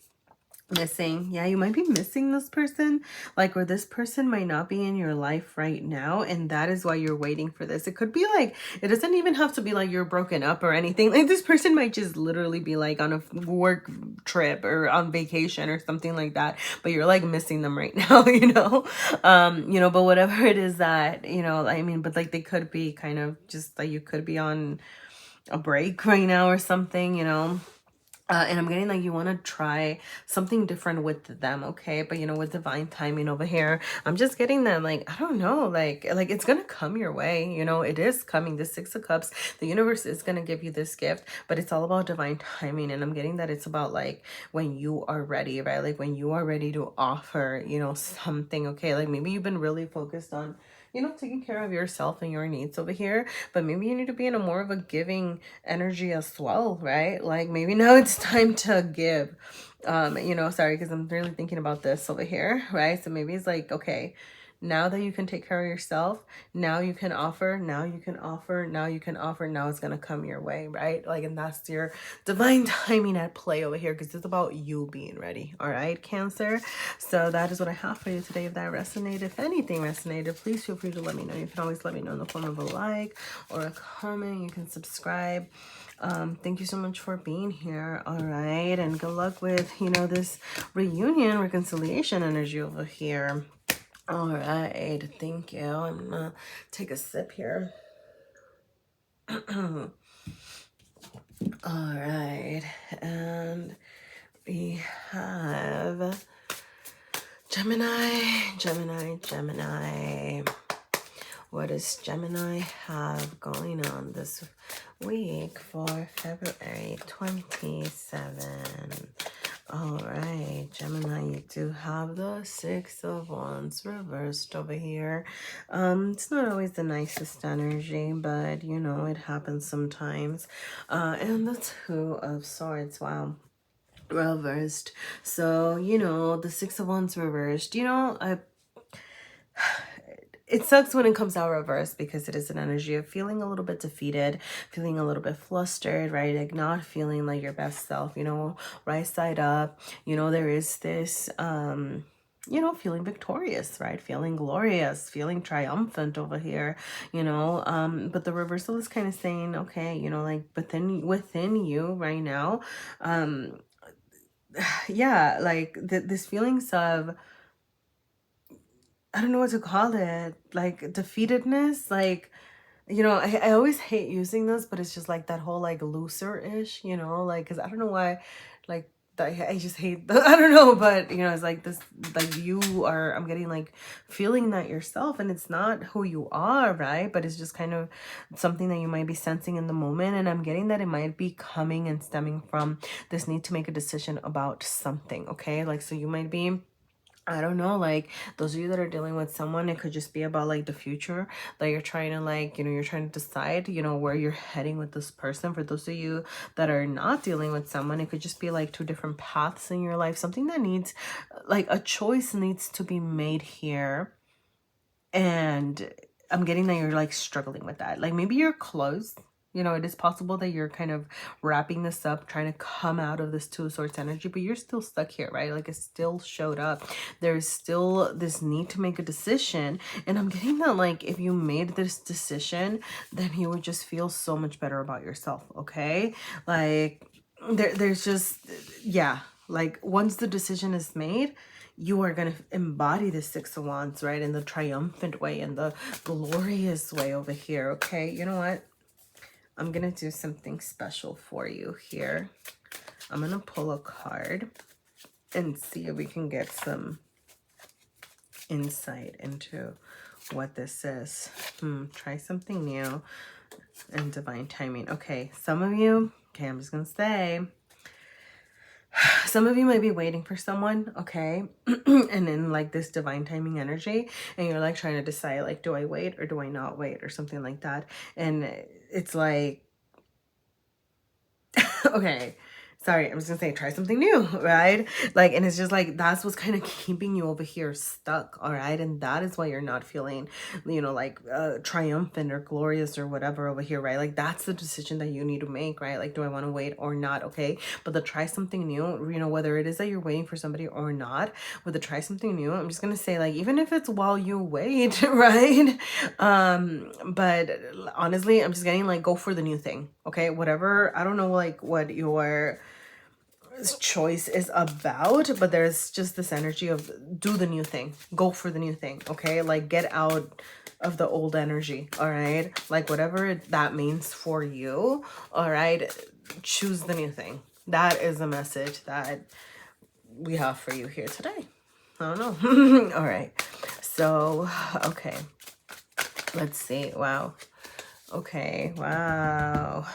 Missing, yeah, you might be missing this person, like, or this person might not be in your life right now, and that is why you're waiting for this. It could be like, it doesn't even have to be like you're broken up or anything. Like this person might just literally be like on a work trip or on vacation or something like that, but you're like missing them right now, you know? You know, but whatever it is that, you know, I mean, but like they could be kind of just like, you could be on a break right now or something, you know? And I'm getting like you want to try something different with them, okay? But you know, with divine timing over here, I'm just getting that, like, I don't know, like it's gonna come your way, you know, it is coming. The Six of Cups, the universe is gonna give you this gift, but it's all about divine timing. And I'm getting that it's about like when you are ready, right? Like when you are ready to offer, you know, something, okay? Like maybe you've been really focused on, you know, taking care of yourself and your needs over here, but maybe you need to be in a more of a giving energy as well, right? Like maybe now it's time to give. You know, sorry, because I'm really thinking about this over here, right? So maybe it's like, okay, now that you can take care of yourself, now you can offer, now you can offer, now you can offer, now it's gonna come your way, right? Like, and that's your divine timing at play over here, because it's about you being ready. All right, Cancer. So that is what I have for you today. If that resonated, if anything resonated, please feel free to let me know. You can always let me know in the form of a like or a comment. You can subscribe. Thank you so much for being here. All right, and good luck with, you know, this reunion, reconciliation energy over here. All right, thank you. I'm gonna take a sip here. All right, and we have Gemini. What does Gemini have going on this week for February 27? All right, Gemini, you do have the Six of Wands reversed over here. It's not always the nicest energy, but you know, it happens sometimes. And the Two of Swords, wow, reversed. So, you know, the Six of Wands reversed, you know, it sucks when it comes out reversed because it is an energy of feeling a little bit defeated, feeling a little bit flustered, right? Like not feeling like your best self, you know, right side up. You know, there is this, you know, feeling victorious, right? Feeling glorious, feeling triumphant over here, you know. But the reversal is kind of saying, okay, you know, like within you right now, yeah, like this feelings of, I don't know what to call it, like defeatedness, like, you know, I always hate using this, but it's just like that whole like looser-ish, you know, like, because I don't know why, like, I just hate the, I don't know, but, you know, it's like this, like you are, I'm getting like feeling that yourself, and it's not who you are, right? But it's just kind of something that you might be sensing in the moment, and I'm getting that it might be coming and stemming from this need to make a decision about something, okay? Like, so you might be, I don't know, like those of you that are dealing with someone, it could just be about like the future that you're trying to, like, you know, you're trying to decide, you know, where you're heading with this person. For those of you that are not dealing with someone, it could just be like two different paths in your life, something that needs, like a choice needs to be made here. And I'm getting that you're like struggling with that. Like maybe you're close. You know, it is possible that you're kind of wrapping this up, trying to come out of this Two of Swords energy, but you're still stuck here, right? Like it still showed up. There's still this need to make a decision. And I'm getting that, like, if you made this decision, then you would just feel so much better about yourself, okay? Like, there's just, yeah, like once the decision is made, you are going to embody the Six of Wands, right? In the triumphant way, in the glorious way over here, okay? You know what? I'm going to do something special for you here. I'm going to pull a card and see if we can get some insight into what this is. Try something new and divine timing. Okay, some of you, okay, I'm just going to say, some of you might be waiting for someone, okay? And in like this divine timing energy, and you're like trying to decide, like, do I wait or do I not wait or something like that? And it's like, okay, sorry, I'm just gonna say try something new, right? Like, and it's just like that's what's kind of keeping you over here stuck, all right? And that is why you're not feeling, you know, like triumphant or glorious or whatever over here, right? Like that's the decision that you need to make, right? Like, do I want to wait or not? Okay, but the try something new, you know, whether it is that you're waiting for somebody or not, with the try something new, I'm just gonna say, like, even if it's while you wait, right? But honestly, I'm just getting like, go for the new thing, okay? Whatever, I don't know, like what your choice is about, but there's just this energy of do the new thing, go for the new thing, okay? Like get out of the old energy, all right? Like whatever that means for you, all right? Choose the new thing. That is a message that we have for you here today. I don't know. All right, so okay, let's see. Wow. Okay, wow.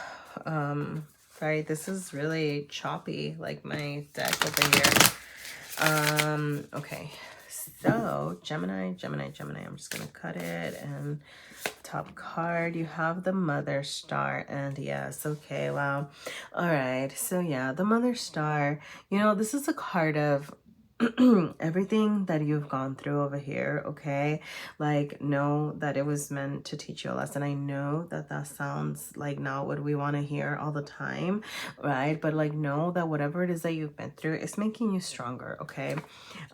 Sorry, this is really choppy, like my deck over here. Okay, so Gemini. I'm just gonna cut it, and top card, you have the Mother Star, and yes, okay, wow. All right, so yeah, the Mother Star, you know, this is a card of everything that you've gone through over here, okay? Like, know that it was meant to teach you a lesson. I know that that sounds like not what we want to hear all the time, right? But like, know that whatever it is that you've been through, it's making you stronger, okay?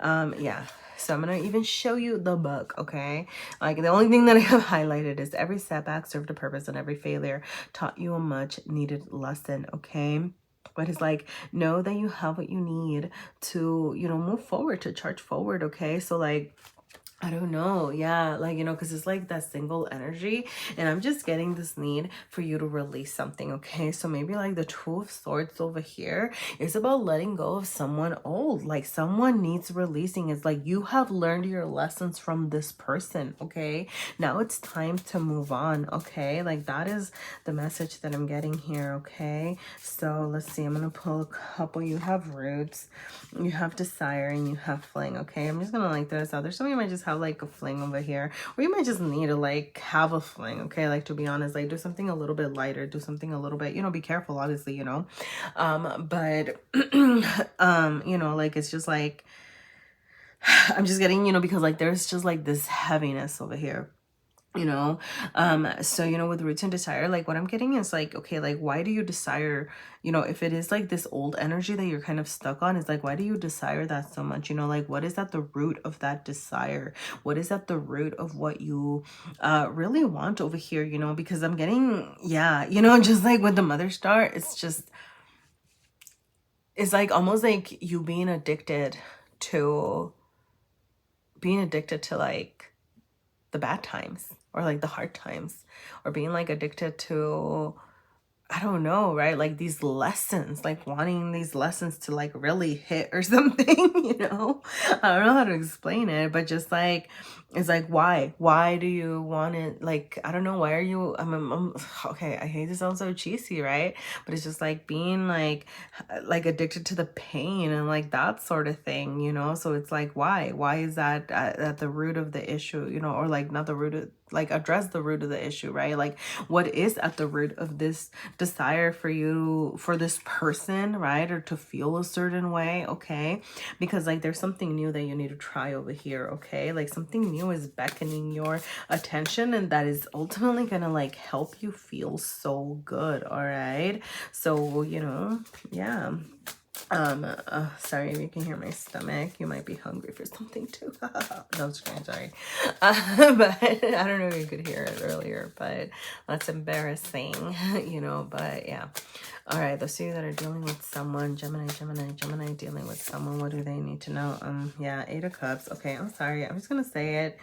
Yeah. So I'm going to even show you the book, okay? Like, the only thing that I have highlighted is every setback served a purpose and every failure taught you a much needed lesson, okay? But it's like, know that you have what you need to, you know, move forward, to charge forward, okay? So like, I don't know. Yeah, like, you know, because it's like that single energy. And I'm just getting this need for you to release something, okay? So maybe like the Two of Swords over here is about letting go of someone old. Like someone needs releasing. It's like you have learned your lessons from this person, okay? Now it's time to move on, okay? Like that is the message that I'm getting here, okay? So let's see. I'm going to pull a couple. You have roots, you have desire, and you have fling, okay? I'm just going to like throw this out there. Some of you might just have like a fling over here, or you might just need to like have a fling, okay? Like to be honest, like do something a little bit lighter, do something a little bit, you know, be careful, obviously, you know, but you know, like it's just like I'm just getting, you know, because like there's just like this heaviness over here, you know. So you know, with roots and desire, like what I'm getting is like, okay, like why do you desire, you know, if it is like this old energy that you're kind of stuck on, is like why do you desire that so much, you know? Like what is at the root of that desire? What is at the root of what you really want over here, you know? Because I'm getting, yeah, you know, just like with the Mother Star, it's just, it's like almost like you being addicted to like the bad times, or like the hard times, or being like addicted to, I don't know, right? Like these lessons, like wanting these lessons to like really hit or something, you know? I don't know how to explain it, but just like, it's like, why do you want it? Like, I don't know, why are you, okay, I hate to sound so cheesy, right? But it's just like being like addicted to the pain and like that sort of thing, you know? So it's like, why is that at the root of the issue, you know? Or like not the root of, like address the root of the issue, right? Like what is at the root of this desire for you, for this person, right? Or to feel a certain way, okay? Because like there's something new that you need to try over here, okay? Like something new is beckoning your attention, and that is ultimately gonna like help you feel so good, all right? So, you know, yeah. Sorry if you can hear my stomach, you might be hungry for something too. No, sorry. But I don't know if you could hear it earlier, but that's embarrassing, you know. But yeah, all right, those of you that are dealing with someone, Gemini dealing with someone, what do they need to know? Yeah, 8 of Cups. Okay, I'm sorry, I'm just gonna say it.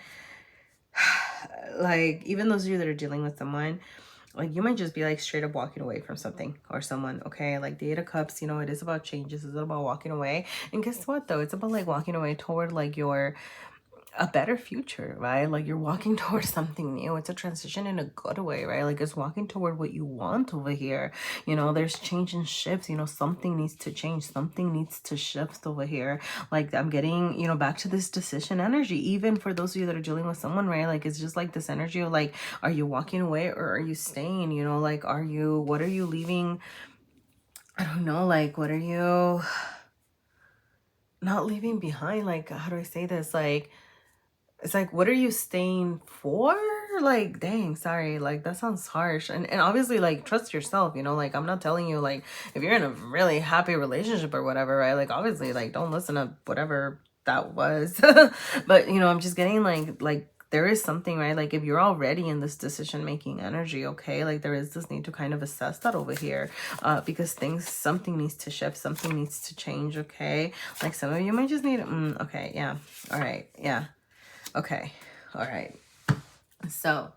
Like, even those of you that are dealing with someone, like you might just be like straight up walking away from something or someone, okay? Like the 8 of Cups, you know, it is about changes, it's about walking away. And guess what though? It's about like walking away toward like a better future, right? Like you're walking towards something new. It's a transition in a good way, right? Like it's walking toward what you want over here. You know, there's change and shifts, you know, something needs to change, something needs to shift over here. Like I'm getting, you know, back to this decision energy, even for those of you that are dealing with someone, right? Like it's just like this energy of like, are you walking away or are you staying? You know, like what are you leaving? I don't know, like what are you not leaving behind? Like, how do I say this? Like, it's like, what are you staying for? Like, dang, sorry. Like, that sounds harsh. And obviously, like, trust yourself, you know? Like, I'm not telling you, like, if you're in a really happy relationship or whatever, right? Like, obviously, like, don't listen to whatever that was. But, you know, I'm just getting, like, there is something, right? Like, if you're already in this decision-making energy, okay? Like, there is this need to kind of assess that over here. Because something needs to shift. Something needs to change, okay? Like, some of you might just need, okay, yeah. All right, yeah. Okay. All right. So,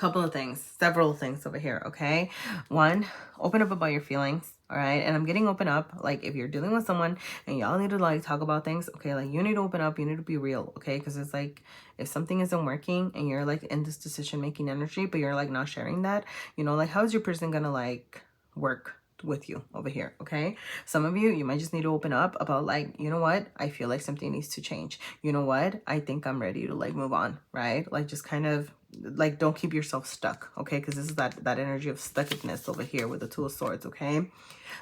several things over here, okay? One, open up about your feelings, all right? And I'm getting open up, like if you're dealing with someone and y'all need to like talk about things, okay? Like you need to open up, you need to be real, okay? Because it's like if something isn't working and you're like in this decision-making energy, but you're like not sharing that, you know, like how's your person gonna like work with you over here, okay? Some of you might just need to open up about like, you know what, I feel like something needs to change. You know what, I think I'm ready to like move on, right? Like just kind of like don't keep yourself stuck, okay? Because this is that energy of stuckedness over here with the Two of Swords, okay?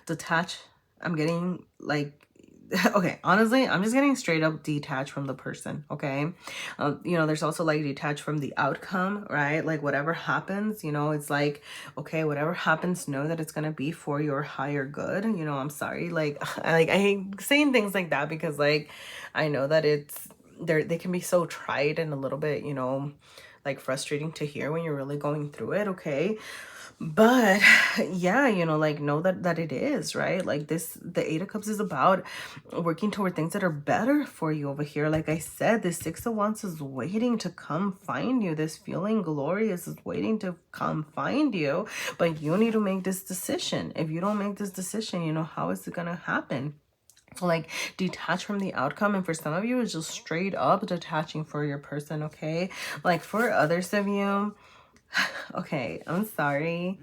Detach. I'm getting like okay, honestly, I'm just getting straight up detached from the person, okay? You know, there's also like detached from the outcome, right? Like whatever happens, you know, it's like, okay, whatever happens, know that it's gonna be for your higher good. You know, I'm sorry, like I hate saying things like that because like I know that they can be so trite and a little bit, you know, like frustrating to hear when you're really going through it, okay? But yeah, you know, like know that it is, right? Like this, the Eight of Cups is about working toward things that are better for you over here. Like I said, this Six of Wands is waiting to come find you. This feeling glorious is waiting to come find you, but you need to make this decision. If you don't make this decision, you know, how is it gonna happen? Like detach from the outcome, and for some of you it's just straight up detaching for your person, okay? Like for others of you, okay, I'm sorry,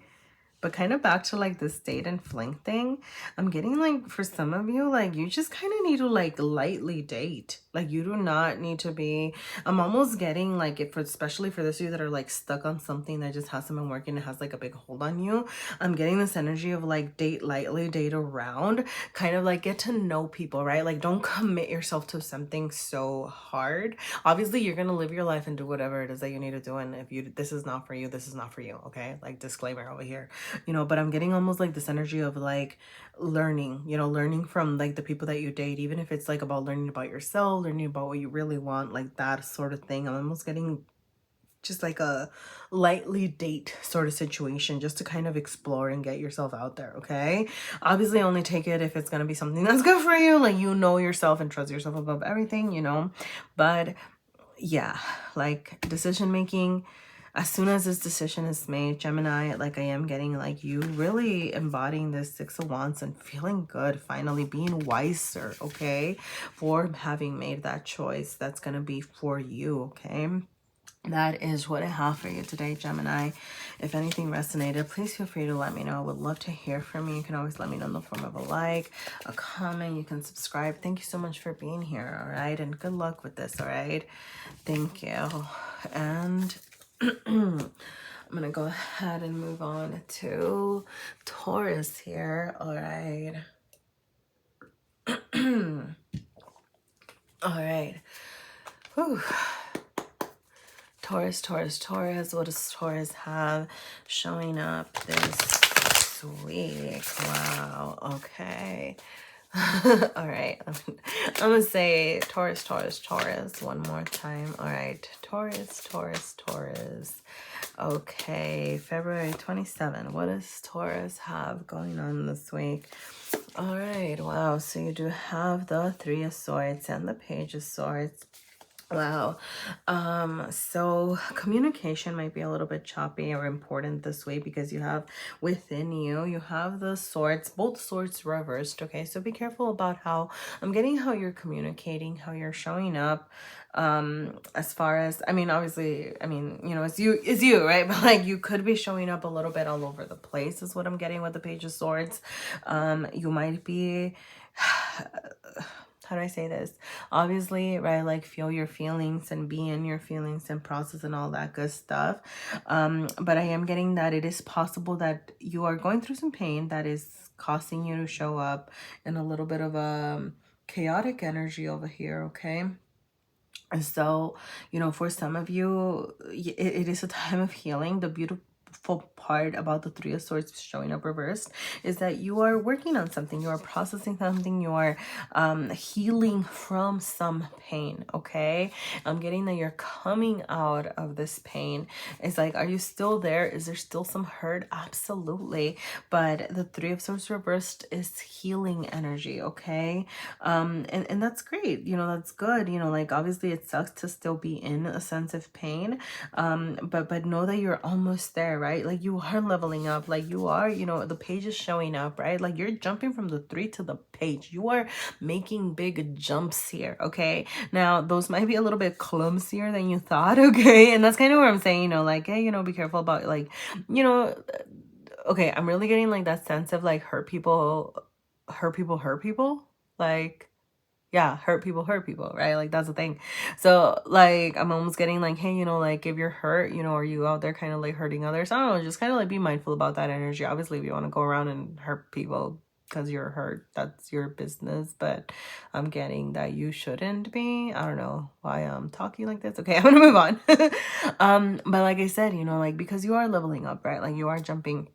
but kind of back to like this date and fling thing, I'm getting like for some of you, like you just kind of need to like lightly date. Like you do not need to be, I'm almost getting like if, especially for those of you that are like stuck on something that just hasn't been working, it has like a big hold on you. I'm getting this energy of like date lightly, date around, kind of like get to know people, right? Like don't commit yourself to something so hard. Obviously you're gonna live your life and do whatever it is that you need to do, and if you, this is not for you, this is not for you, okay? Like disclaimer over here, you know. But I'm getting almost like this energy of like learning, you know, learning from like the people that you date, even if it's like about learning about yourself, learning about what you really want, like that sort of thing. I'm almost getting just like a lightly date sort of situation, just to kind of explore and get yourself out there, okay? Obviously only take it if it's going to be something that's good for you, like you know yourself and trust yourself above everything, you know. But yeah, like decision making, as soon as this decision is made, Gemini, like I am getting like you really embodying this Six of Wands and feeling good, finally being wiser, okay, for having made that choice that's gonna be for you, okay? That is what I have for you today, Gemini. If anything resonated, please feel free to let me know. I would love to hear from you. You can always let me know in the form of a like, a comment. You can subscribe. Thank you so much for being here, all right? And good luck with this, all right? Thank you. And I'm going to go ahead and move on to Taurus here, all right? All right. Whew. Taurus, Taurus, Taurus. What does Taurus have showing up this week? Wow. Okay. All right. I'm going to say Taurus, Taurus, Taurus one more time. All right. Taurus, Taurus, Taurus. Okay. February 27. What does Taurus have going on this week? All right. Wow. So you do have the Three of Swords and the Page of Swords. Wow. So communication might be a little bit choppy or important this week, because you have within you, you have the swords, both swords reversed, okay? So be careful about how, I'm getting how you're communicating, how you're showing up. As far as, I mean, obviously, I mean, you know, it's you, right? But like you could be showing up a little bit all over the place is what I'm getting with the Page of Swords. You might be how do I say this? Obviously, right, like feel your feelings and be in your feelings and process and all that good stuff. But I am getting that it is possible that you are going through some pain that is causing you to show up in a little bit of a chaotic energy over here, okay? And so, you know, for some of you, it is a time of healing. The beautiful part about the Three of Swords showing up reversed is that you are working on something, you are processing something, you are healing from some pain, okay? I'm getting that you're coming out of this pain. It's like, are you still there? Is there still some hurt? Absolutely. But the Three of Swords reversed is healing energy, okay? And that's great, you know, that's good, you know, like obviously it sucks to still be in a sense of pain, but know that you're almost there, right? Like you are leveling up, like you are, you know, the page is showing up, right? Like you're jumping from the 3 to the page. You are making big jumps here, okay? Now those might be a little bit clumsier than you thought, okay? And that's kind of where I'm saying, you know, like, hey, you know, be careful about like, you know, okay, I'm really getting like that sense of like hurt people, like, yeah, hurt people, right? Like that's the thing. So like I'm almost getting like, hey, you know, like if you're hurt, you know, are you out there kind of like hurting others? I don't know, just kind of like be mindful about that energy. Obviously if you want to go around and hurt people because you're hurt, that's your business, but I'm getting that you shouldn't be. I don't know why I'm talking like this. Okay, I'm gonna move on. But like I said, you know, like because you are leveling up, right? Like you are jumping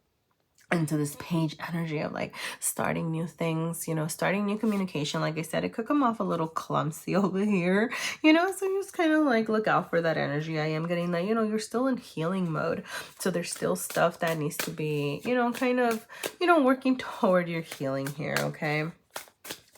into this page energy of like starting new things, you know, starting new communication. Like I said, it could come off a little clumsy over here, you know, so you just kind of like look out for that energy. I am getting that, you know, you're still in healing mode. So there's still stuff that needs to be, you know, kind of, you know, working toward your healing here, okay?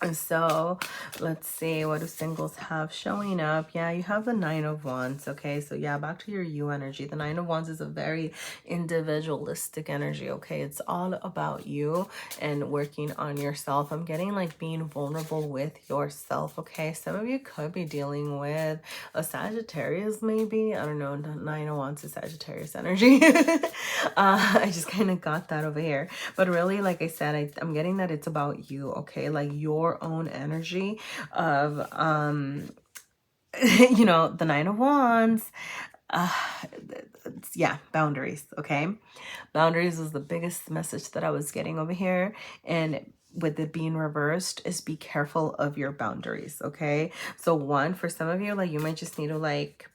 And so let's see, what do singles have showing up? Yeah, you have the Nine of Wands. Okay, so yeah, back to your you energy. The Nine of Wands is a very individualistic energy. Okay, it's all about you and working on yourself. I'm getting like being vulnerable with yourself. Okay, some of you could be dealing with a Sagittarius, maybe. I don't know. Nine of Wands is Sagittarius energy. I just kind of got that over here. But really, like I said, I'm getting that it's about you, okay? Like your own energy of, you know, the Nine of Wands. Yeah, boundaries, okay? Boundaries is the biggest message that I was getting over here. And with it being reversed is be careful of your boundaries, okay? So one, for some of you, like you might just need to like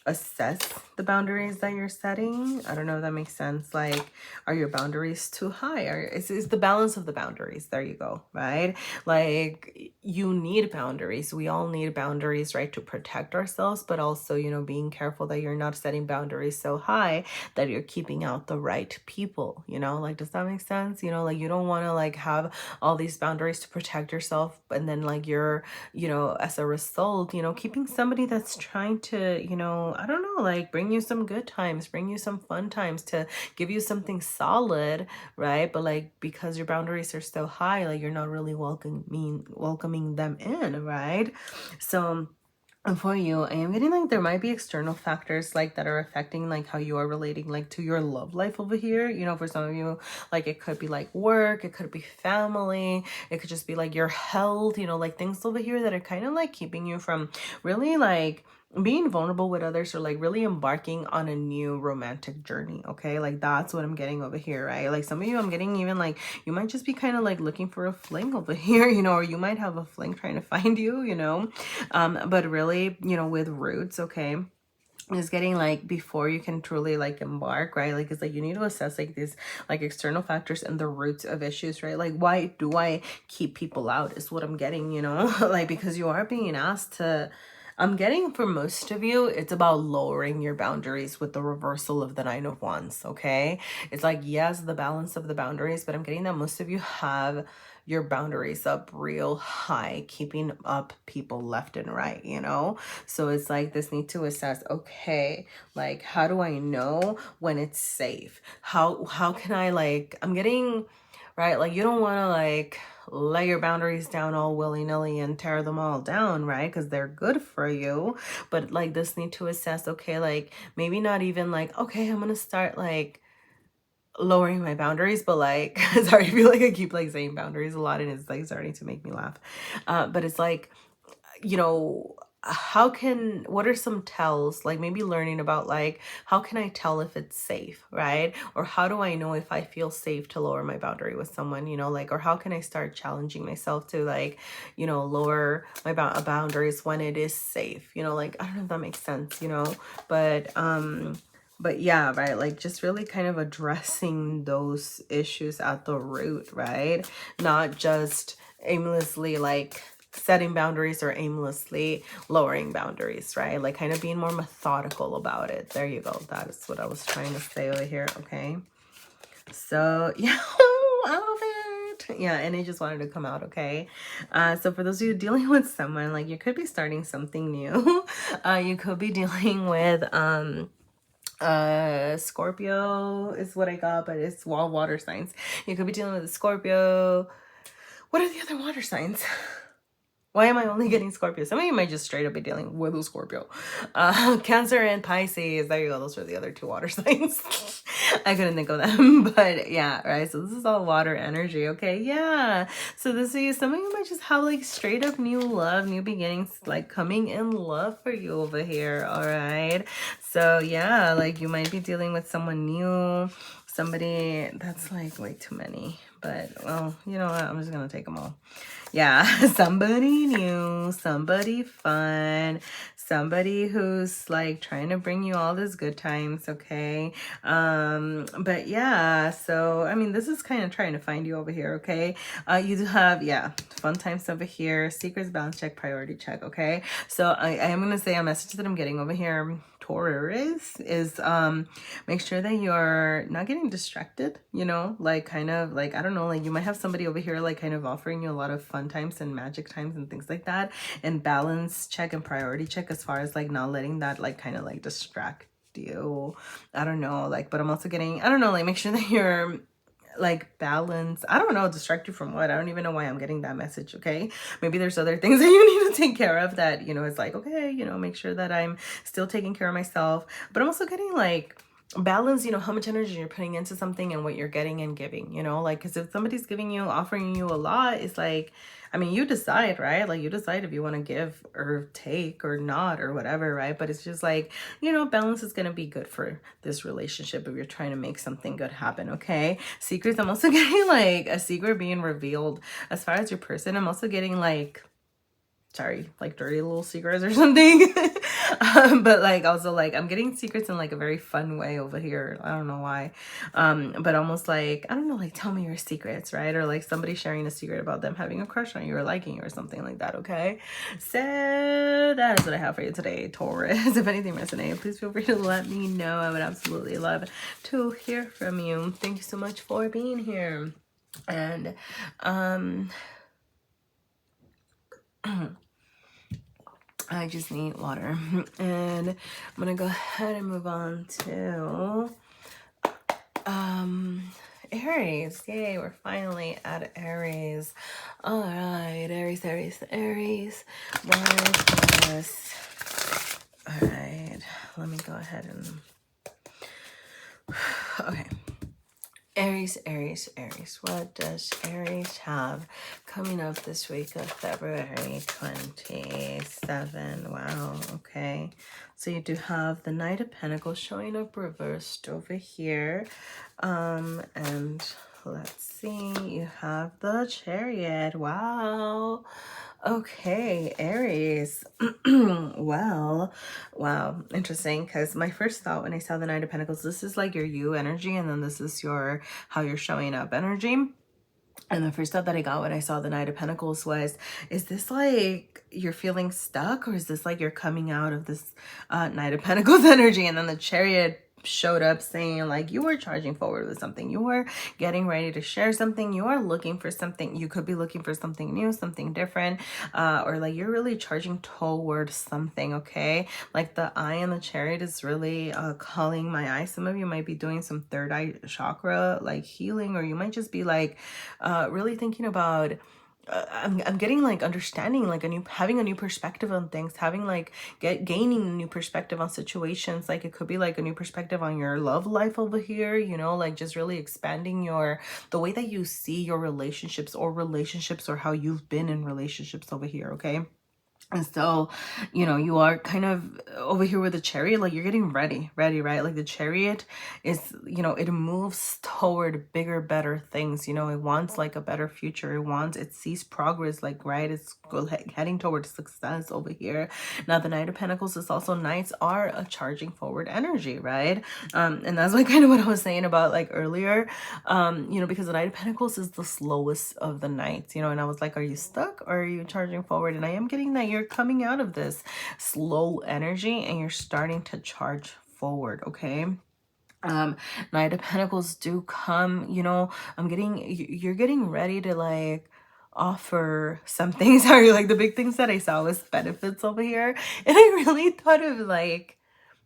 assess the boundaries that you're setting. I don't know if that makes sense. Like, are your boundaries too high? Or is the balance of the boundaries? There you go, right? Like, you need boundaries. We all need boundaries, right, to protect ourselves, but also, you know, being careful that you're not setting boundaries so high that you're keeping out the right people, you know? Like, does that make sense? You know, like you don't want to like have all these boundaries to protect yourself, and then like you're, you know, as a result, you know, keeping somebody that's trying to, you know, I don't know, like bring you some good times, bring you some fun times, to give you something solid, right? But like because your boundaries are so high, like you're not really welcoming them in, right? So for you, I am getting like there might be external factors like that are affecting like how you are relating like to your love life over here. You know, for some of you, like it could be like work, it could be family, it could just be like your health, you know, like things over here that are kind of like keeping you from really like being vulnerable with others, or like really embarking on a new romantic journey, okay? Like that's what I'm getting over here, right? Like some of you, I'm getting even like you might just be kind of like looking for a fling over here, you know, or you might have a fling trying to find you, you know. But really, you know, with roots, okay, is getting like before you can truly like embark, right? Like it's like you need to assess like these like external factors and the roots of issues, right? Like why do I keep people out is what I'm getting, you know. Like because you are being asked to, I'm getting for most of you, it's about lowering your boundaries with the reversal of the Nine of Wands, okay? It's like, yes, the balance of the boundaries, but I'm getting that most of you have your boundaries up real high, keeping up people left and right, you know? So it's like this need to assess, okay, like how do I know when it's safe? How can I like, I'm getting, right? Like you don't want to like lay your boundaries down all willy-nilly and tear them all down, right? Because they're good for you. But like this need to assess, okay, like maybe not even like, okay, I'm gonna start like lowering my boundaries, but like sorry, I feel like I keep like saying boundaries a lot and it's like starting to make me laugh. But it's like, you know, what are some tells, like maybe learning about like how can I tell if it's safe, right? Or how do I know if I feel safe to lower my boundary with someone, you know, like, or how can I start challenging myself to like, you know, lower my boundaries when it is safe, you know, like I don't know if that makes sense, you know. But yeah, right, like just really kind of addressing those issues at the root, right? Not just aimlessly like setting boundaries or aimlessly lowering boundaries, right? Like kind of being more methodical about it. There you go. That is what I was trying to say over here, okay? So yeah, I love it. Yeah, and it just wanted to come out, okay? So for those of you dealing with someone, like you could be starting something new. You could be dealing with Scorpio is what I got, but it's all water signs. You could be dealing with a Scorpio. What are the other water signs? Why am I only getting Scorpio? Some of you might just straight up be dealing with a Scorpio. Cancer and Pisces. There you go. Those are the other two water signs. I couldn't think of them. But yeah, right? So this is all water energy. Okay, yeah. So this is, some of you might just have like straight up new love, new beginnings, like coming in love for you over here. All right. So yeah, like you might be dealing with someone new. Somebody, that's like way too many. But well, you know what? I'm just going to take them all. Yeah, somebody new, somebody fun, somebody who's like trying to bring you all this good times, okay? But yeah, so I mean, this is kind of trying to find you over here, okay? You do have, yeah, fun times over here, secrets, balance check, priority check, okay? So I am gonna say a message that I'm getting over here, Taurus, is make sure that you're not getting distracted, you know, like kind of like, I don't know, like you might have somebody over here like kind of offering you a lot of fun times and magic times and things like that, and balance check and priority check as far as like not letting that like kind of like distract you. I don't know, like, but I'm also getting, I don't know, like make sure that you're like balance, I don't know, distract you from what, I don't even know why I'm getting that message, okay? Maybe there's other things that you need to take care of that, you know, it's like, okay, you know, make sure that I'm still taking care of myself. But I'm also getting like balance, you know, how much energy you're putting into something and what you're getting and giving, you know, like, because if somebody's giving you, offering you a lot, it's like, I mean, you decide, right? Like you decide if you want to give or take or not or whatever, right? But it's just like, you know, balance is going to be good for this relationship if you're trying to make something good happen, okay? Secrets, I'm also getting like a secret being revealed. As far as your person, I'm also getting like, sorry, like dirty little secrets or something. But like also like I'm getting secrets in like a very fun way over here. I don't know why. But almost like, I don't know, like tell me your secrets, right? Or like somebody sharing a secret about them having a crush on you or liking you or something like that, okay? So that is what I have for you today, Taurus. If anything resonates, please feel free to let me know. I would absolutely love to hear from you. Thank you so much for being here. And I just need water. And I'm gonna go ahead and move on to Aries. Yay, we're finally at Aries. All right, Aries, Aries, Aries. What is this? All right, let me go ahead and okay. Aries, Aries, Aries. What does Aries have coming up this week of February 27? Wow, okay. So you do have the Knight of Pentacles showing up reversed over here. And let's see, you have the Chariot. Wow. Okay, Aries. Well, wow, interesting, because my first thought when I saw the Knight of Pentacles, this is like your you energy, and then this is your how you're showing up energy. And the first thought that I got when I saw the Knight of Pentacles was, is this like you're feeling stuck, or is this like you're coming out of this Knight of Pentacles energy? And then the Chariot showed up saying like you are charging forward with something, you are getting ready to share something, you are looking for something, you could be looking for something new, something different, or like you're really charging towards something, okay? Like the eye and the Chariot is really calling my eye. Some of you might be doing some third eye chakra like healing, or you might just be like really thinking about I'm getting like understanding, like having a new perspective on things, having like gaining a new perspective on situations. Like it could be like a new perspective on your love life over here, you know, like just really expanding the way that you see your relationships or how you've been in relationships over here, okay? And so, you know, you are kind of over here with the Chariot, like you're getting ready, right? Like the Chariot is, you know, it moves toward bigger, better things. You know, it wants like a better future. It sees progress, like, right? It's heading towards success over here. Now, the Knight of Pentacles is also, Knights are a charging forward energy, right? And that's like kind of what I was saying about like earlier, you know, because the Knight of Pentacles is the slowest of the Knights, you know, and I was like, are you stuck or are you charging forward? And I am getting that you're coming out of this slow energy and you're starting to charge forward, okay? Knight of Pentacles do come, you know, you're getting ready to like offer something. Sorry, like the big things that I saw was benefits over here, and I really thought of like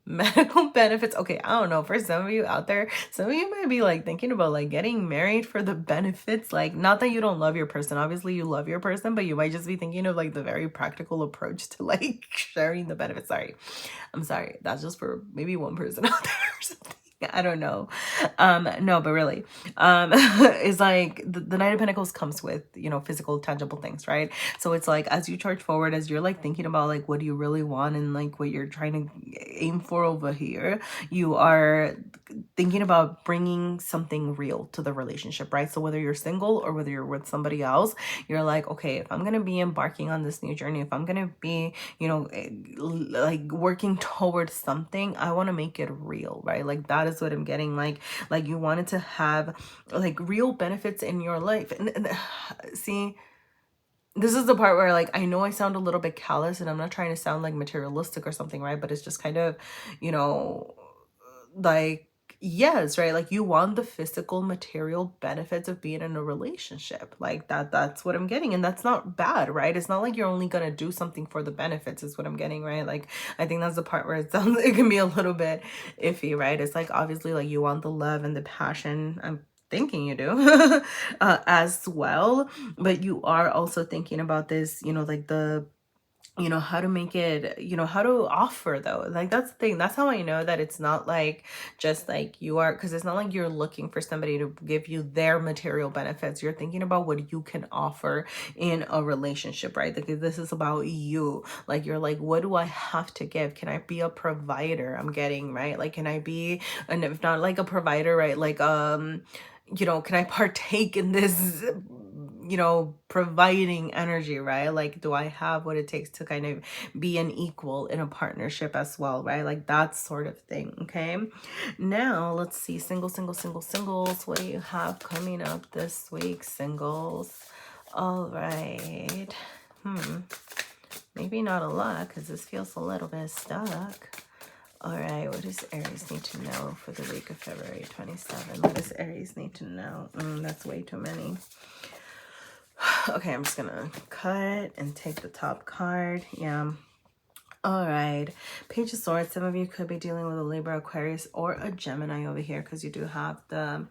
medical benefits. Okay, I don't know, for some of you out there, some of you might be like thinking about like getting married for the benefits. Like, not that you don't love your person, obviously you love your person, but you might just be thinking of like the very practical approach to like sharing the benefits. I'm sorry, that's just for maybe one person out there or something. I don't know. No, but really, it's like the Knight of Pentacles comes with, you know, physical, tangible things, right? So it's like, as you charge forward, as you're like thinking about like, what do you really want and like what you're trying to aim for over here, you are thinking about bringing something real to the relationship, right? So whether you're single or whether you're with somebody else, you're like, okay, if I'm going to be embarking on this new journey, if I'm going to be, you know, like working towards something, I want to make it real, right? Like that is what I'm getting. Like you wanted to have like real benefits in your life. And see, this is the part where like I know I sound a little bit callous and I'm not trying to sound like materialistic or something, right? But it's just kind of, you know, like, yes, right? Like you want the physical material benefits of being in a relationship. Like that's what I'm getting. And that's not bad, right? It's not like you're only gonna do something for the benefits is what I'm getting, right? Like I think that's the part where it sounds, it can be a little bit iffy, right? It's like obviously like you want the love and the passion. I'm thinking you do as well, but you are also thinking about this, you know, like the, you know, how to make it, you know, how to offer though. Like that's the thing. That's how I know that it's not like just like you are, because it's not like you're looking for somebody to give you their material benefits. You're thinking about what you can offer in a relationship, right? Because this is about you. Like you're like, what do I have to give? Can I be a provider? I'm getting, right? Like, can I be, and if not like a provider, right? Like, you know, can I partake in this, you know, providing energy, right? Like, do I have what it takes to kind of be an equal in a partnership as well, right? Like that sort of thing, okay? Now, let's see, singles. What do you have coming up this week, singles? All right. Maybe not a lot because this feels a little bit stuck. All right, what does Aries need to know for the week of February 27? What does Aries need to know? That's way too many. Okay, I'm just gonna cut and take the top card. Yeah. All right, Page of Swords. Some of you could be dealing with a Libra, Aquarius, or a Gemini over here because you do have the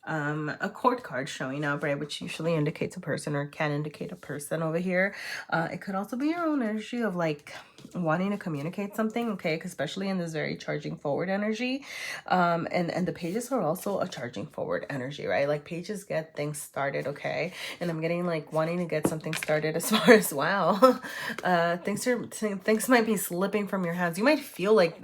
a court card showing up, right, which usually indicates a person or can indicate a person over here. It could also be your own energy of like wanting to communicate something, okay, especially in this very charging forward energy. And the pages are also a charging forward energy, right? Like pages get things started, okay? And I'm getting like wanting to get something started as far as wow. Things might be slipping from your hands. You might feel like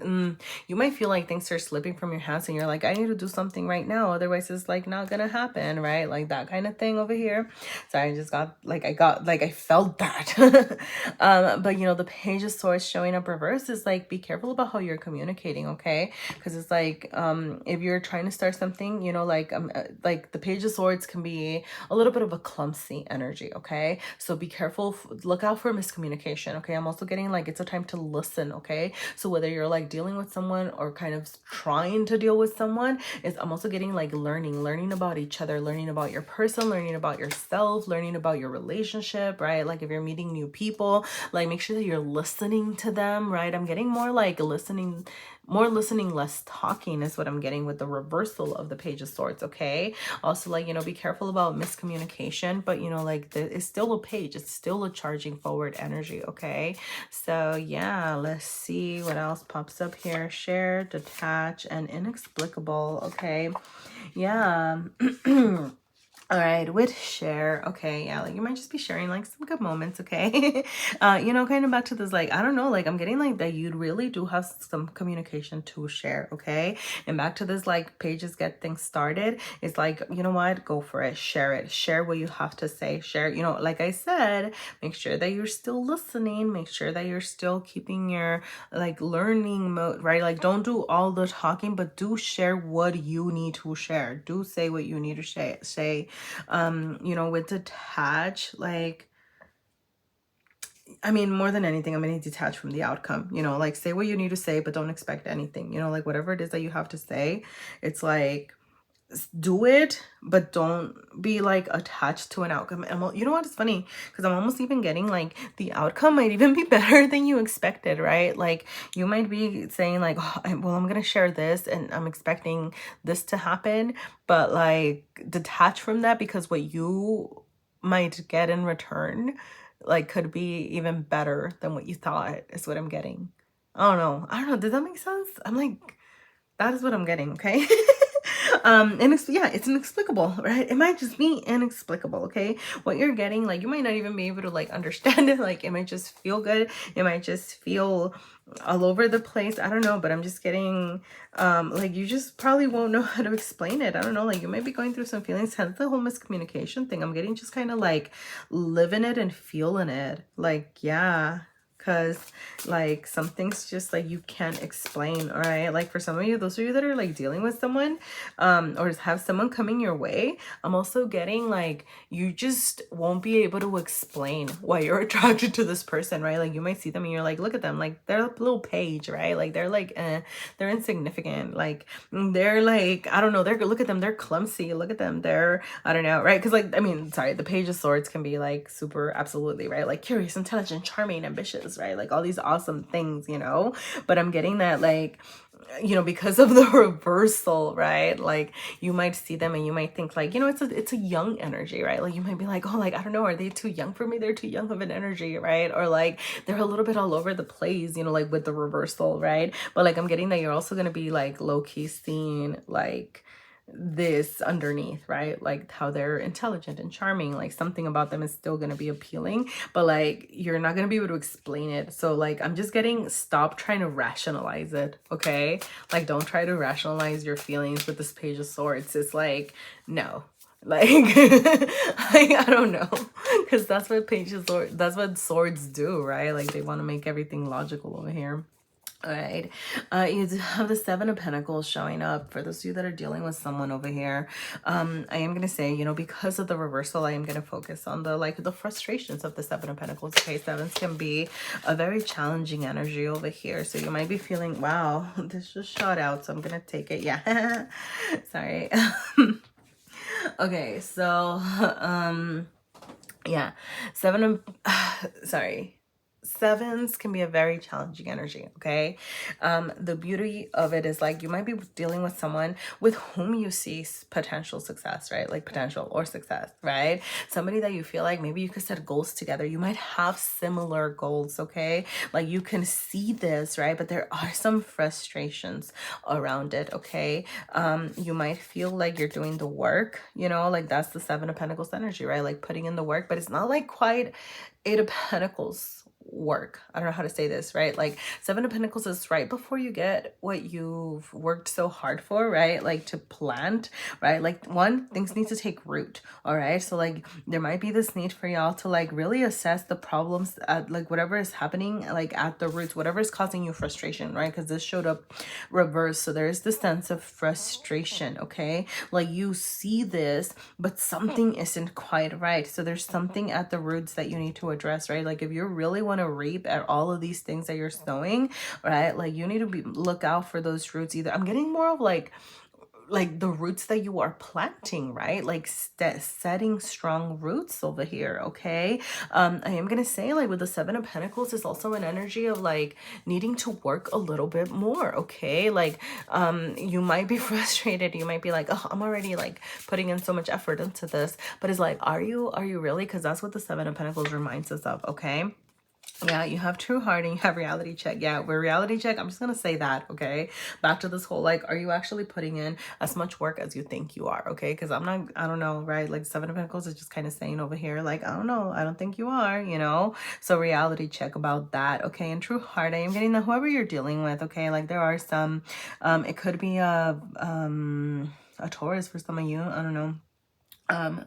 things are slipping from your hands and you're like, I need to do something right now, otherwise it's like not gonna happen, right? Like that kind of thing over here. So I just got I felt that. But you know, the Page of Swords showing up reverse is like, be careful about how you're communicating, okay? Because it's like if you're trying to start something, you know, like the Page of Swords can be a little bit of a clumsy energy, okay? So be careful, look out for miscommunication, okay? I'm also getting like it's a time to listen, okay? So whether you're like dealing with someone or kind of trying to deal with someone, I'm also getting like learning about each other, learning about your person, learning about yourself, learning about your relationship, right? Like if you're meeting new people, like make sure that you're listening to them, right? I'm getting more like listening, less talking is what I'm getting with the reversal of the Page of Swords, okay? Also, like, you know, be careful about miscommunication, but, you know, like, it's still a page. It's still a charging forward energy, okay? So, yeah, let's see what else pops up here. Share, detach, and inexplicable, okay? Yeah. All right, with share, okay, yeah, like you might just be sharing like some good moments, okay? You know, kind of back to this, like, I don't know, like I'm getting like that you really do have some communication to share, okay? And back to this, like, pages get things started. It's like, you know what, go for it, share what you have to say, share, you know, like I said, make sure that you're still listening, make sure that you're still keeping your like learning mode, right? Like don't do all the talking, but do share what you need to share. Do say what you need to say. You know, with detach, like, I mean, more than anything, I'm going to detach from the outcome, you know, like say what you need to say, but don't expect anything, you know, like whatever it is that you have to say, it's like, do it, but don't be like attached to an outcome. And you know what, it's funny because I'm almost even getting like the outcome might even be better than you expected, right? Like you might be saying like, oh, well, I'm gonna share this and I'm expecting this to happen, but like detach from that because what you might get in return like could be even better than what you thought is what I'm getting. I don't know, does that make sense? I'm like, that is what I'm getting, okay? And it's, yeah, it's inexplicable, right? It might just be inexplicable, okay? What you're getting, like, you might not even be able to like understand it. Like, it might just feel good. It might just feel all over the place. I don't know, but I'm just getting like, you just probably won't know how to explain it. I don't know, like, you might be going through some feelings, hence the whole miscommunication thing. I'm getting just kind of like living it and feeling it, like, yeah. Because like some things just like you can't explain. All right, like for some of you, those of you that are like dealing with someone or have someone coming your way, I'm also getting like you just won't be able to explain why you're attracted to this person, right? Like you might see them and you're like, look at them, like they're a little page, right? Like they're like they're insignificant, like they're like, I don't know, they're, look at them, they're clumsy, look at them, they're, I don't know, right? Because like, I mean, sorry, the Page of Swords can be like super, absolutely, right? Like curious, intelligent, charming, ambitious, right? Like all these awesome things, you know? But I'm getting that like, you know, because of the reversal, right? Like you might see them and you might think like, you know, it's a young energy, right? Like you might be like, oh, like, I don't know, are they too young for me? They're too young of an energy, right? Or like they're a little bit all over the place, you know, like with the reversal, right? But like I'm getting that you're also going to be like low-key seeing like this underneath, right? Like how they're intelligent and charming, like something about them is still going to be appealing, but like you're not going to be able to explain it. So like I'm just getting, stop trying to rationalize it, okay? Like don't try to rationalize your feelings with this Page of Swords. It's like, no, like, like I don't know, because that's what Page of Swords, that's what swords do, right? Like they want to make everything logical over here. All right, you have the Seven of Pentacles showing up for those of you that are dealing with someone over here. I am going to say, you know, because of the reversal, I am going to focus on the, like, the frustrations of the Seven of Pentacles. Okay, sevens can be a very challenging energy over here. So you might be feeling, wow, this just shot out, so I'm going to take it. Yeah, sorry. Okay, so, yeah, sorry. Sevens can be a very challenging energy, okay? The beauty of it is like you might be dealing with someone with whom you see potential success, right? Like potential or success, right? Somebody that you feel like maybe you could set goals together. You might have similar goals, okay? Like you can see this, right? But there are some frustrations around it, okay? You might feel like you're doing the work, you know, like that's the Seven of Pentacles energy, right? Like putting in the work, but it's not like quite Eight of Pentacles work. I don't know how to say this, right? Like Seven of Pentacles is right before you get what you've worked so hard for, right? Like to plant, right? Like one, things need to take root, all right? So like there might be this need for y'all to like really assess the problems at like whatever is happening, like at the roots, whatever is causing you frustration, right? Because this showed up reversed. So there's this sense of frustration, okay? Like you see this, but something isn't quite right. So there's something at the roots that you need to address, right? Like if you really want to reap at all of these things that you're sowing, right? Like you need to look out for those roots. Either I'm getting more of like the roots that you are planting, right? Like setting strong roots over here, okay? I am gonna say like with the Seven of Pentacles is also an energy of like needing to work a little bit more, okay? Like you might be frustrated, you might be like, oh, I'm already like putting in so much effort into this, but it's like, are you really? Because that's what the Seven of Pentacles reminds us of, okay? Yeah, you have true heart and you have reality check. Yeah, we're reality check. I'm just going to say that, okay? Back to this whole, like, are you actually putting in as much work as you think you are, okay? Because I'm not, I don't know, right? Like, Seven of Pentacles is just kind of saying over here, like, I don't know, I don't think you are, you know? So reality check about that, okay? And true heart, I am getting that whoever you're dealing with, okay? Like, there are some, it could be a Taurus for some of you, I don't know.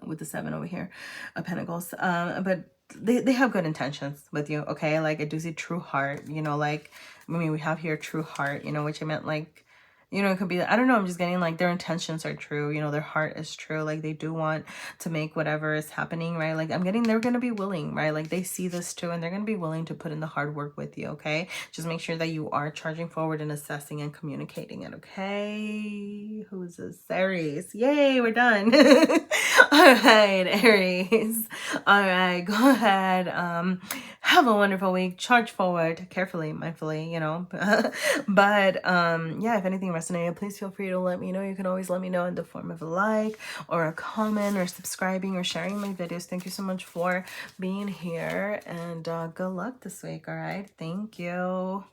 With the Seven over here of Pentacles, but they have good intentions with you, okay? Like I do see true heart, you know, like I mean we have here true heart, you know, which I meant like, you know, it could be, I don't know, I'm just getting like their intentions are true, you know, their heart is true, like they do want to make whatever is happening, right? Like I'm getting they're going to be willing, right? Like they see this too and they're going to be willing to put in the hard work with you, okay? Just make sure that you are charging forward and assessing and communicating it, okay? Who is this? Aries. Yay, we're done. All right, Aries. All right, go ahead. Have a wonderful week. Charge forward carefully, mindfully, you know. But yeah, if anything resonated, please feel free to let me know. You can always let me know in the form of a like or a comment or subscribing or sharing my videos. Thank you so much for being here and good luck this week. All right, thank you.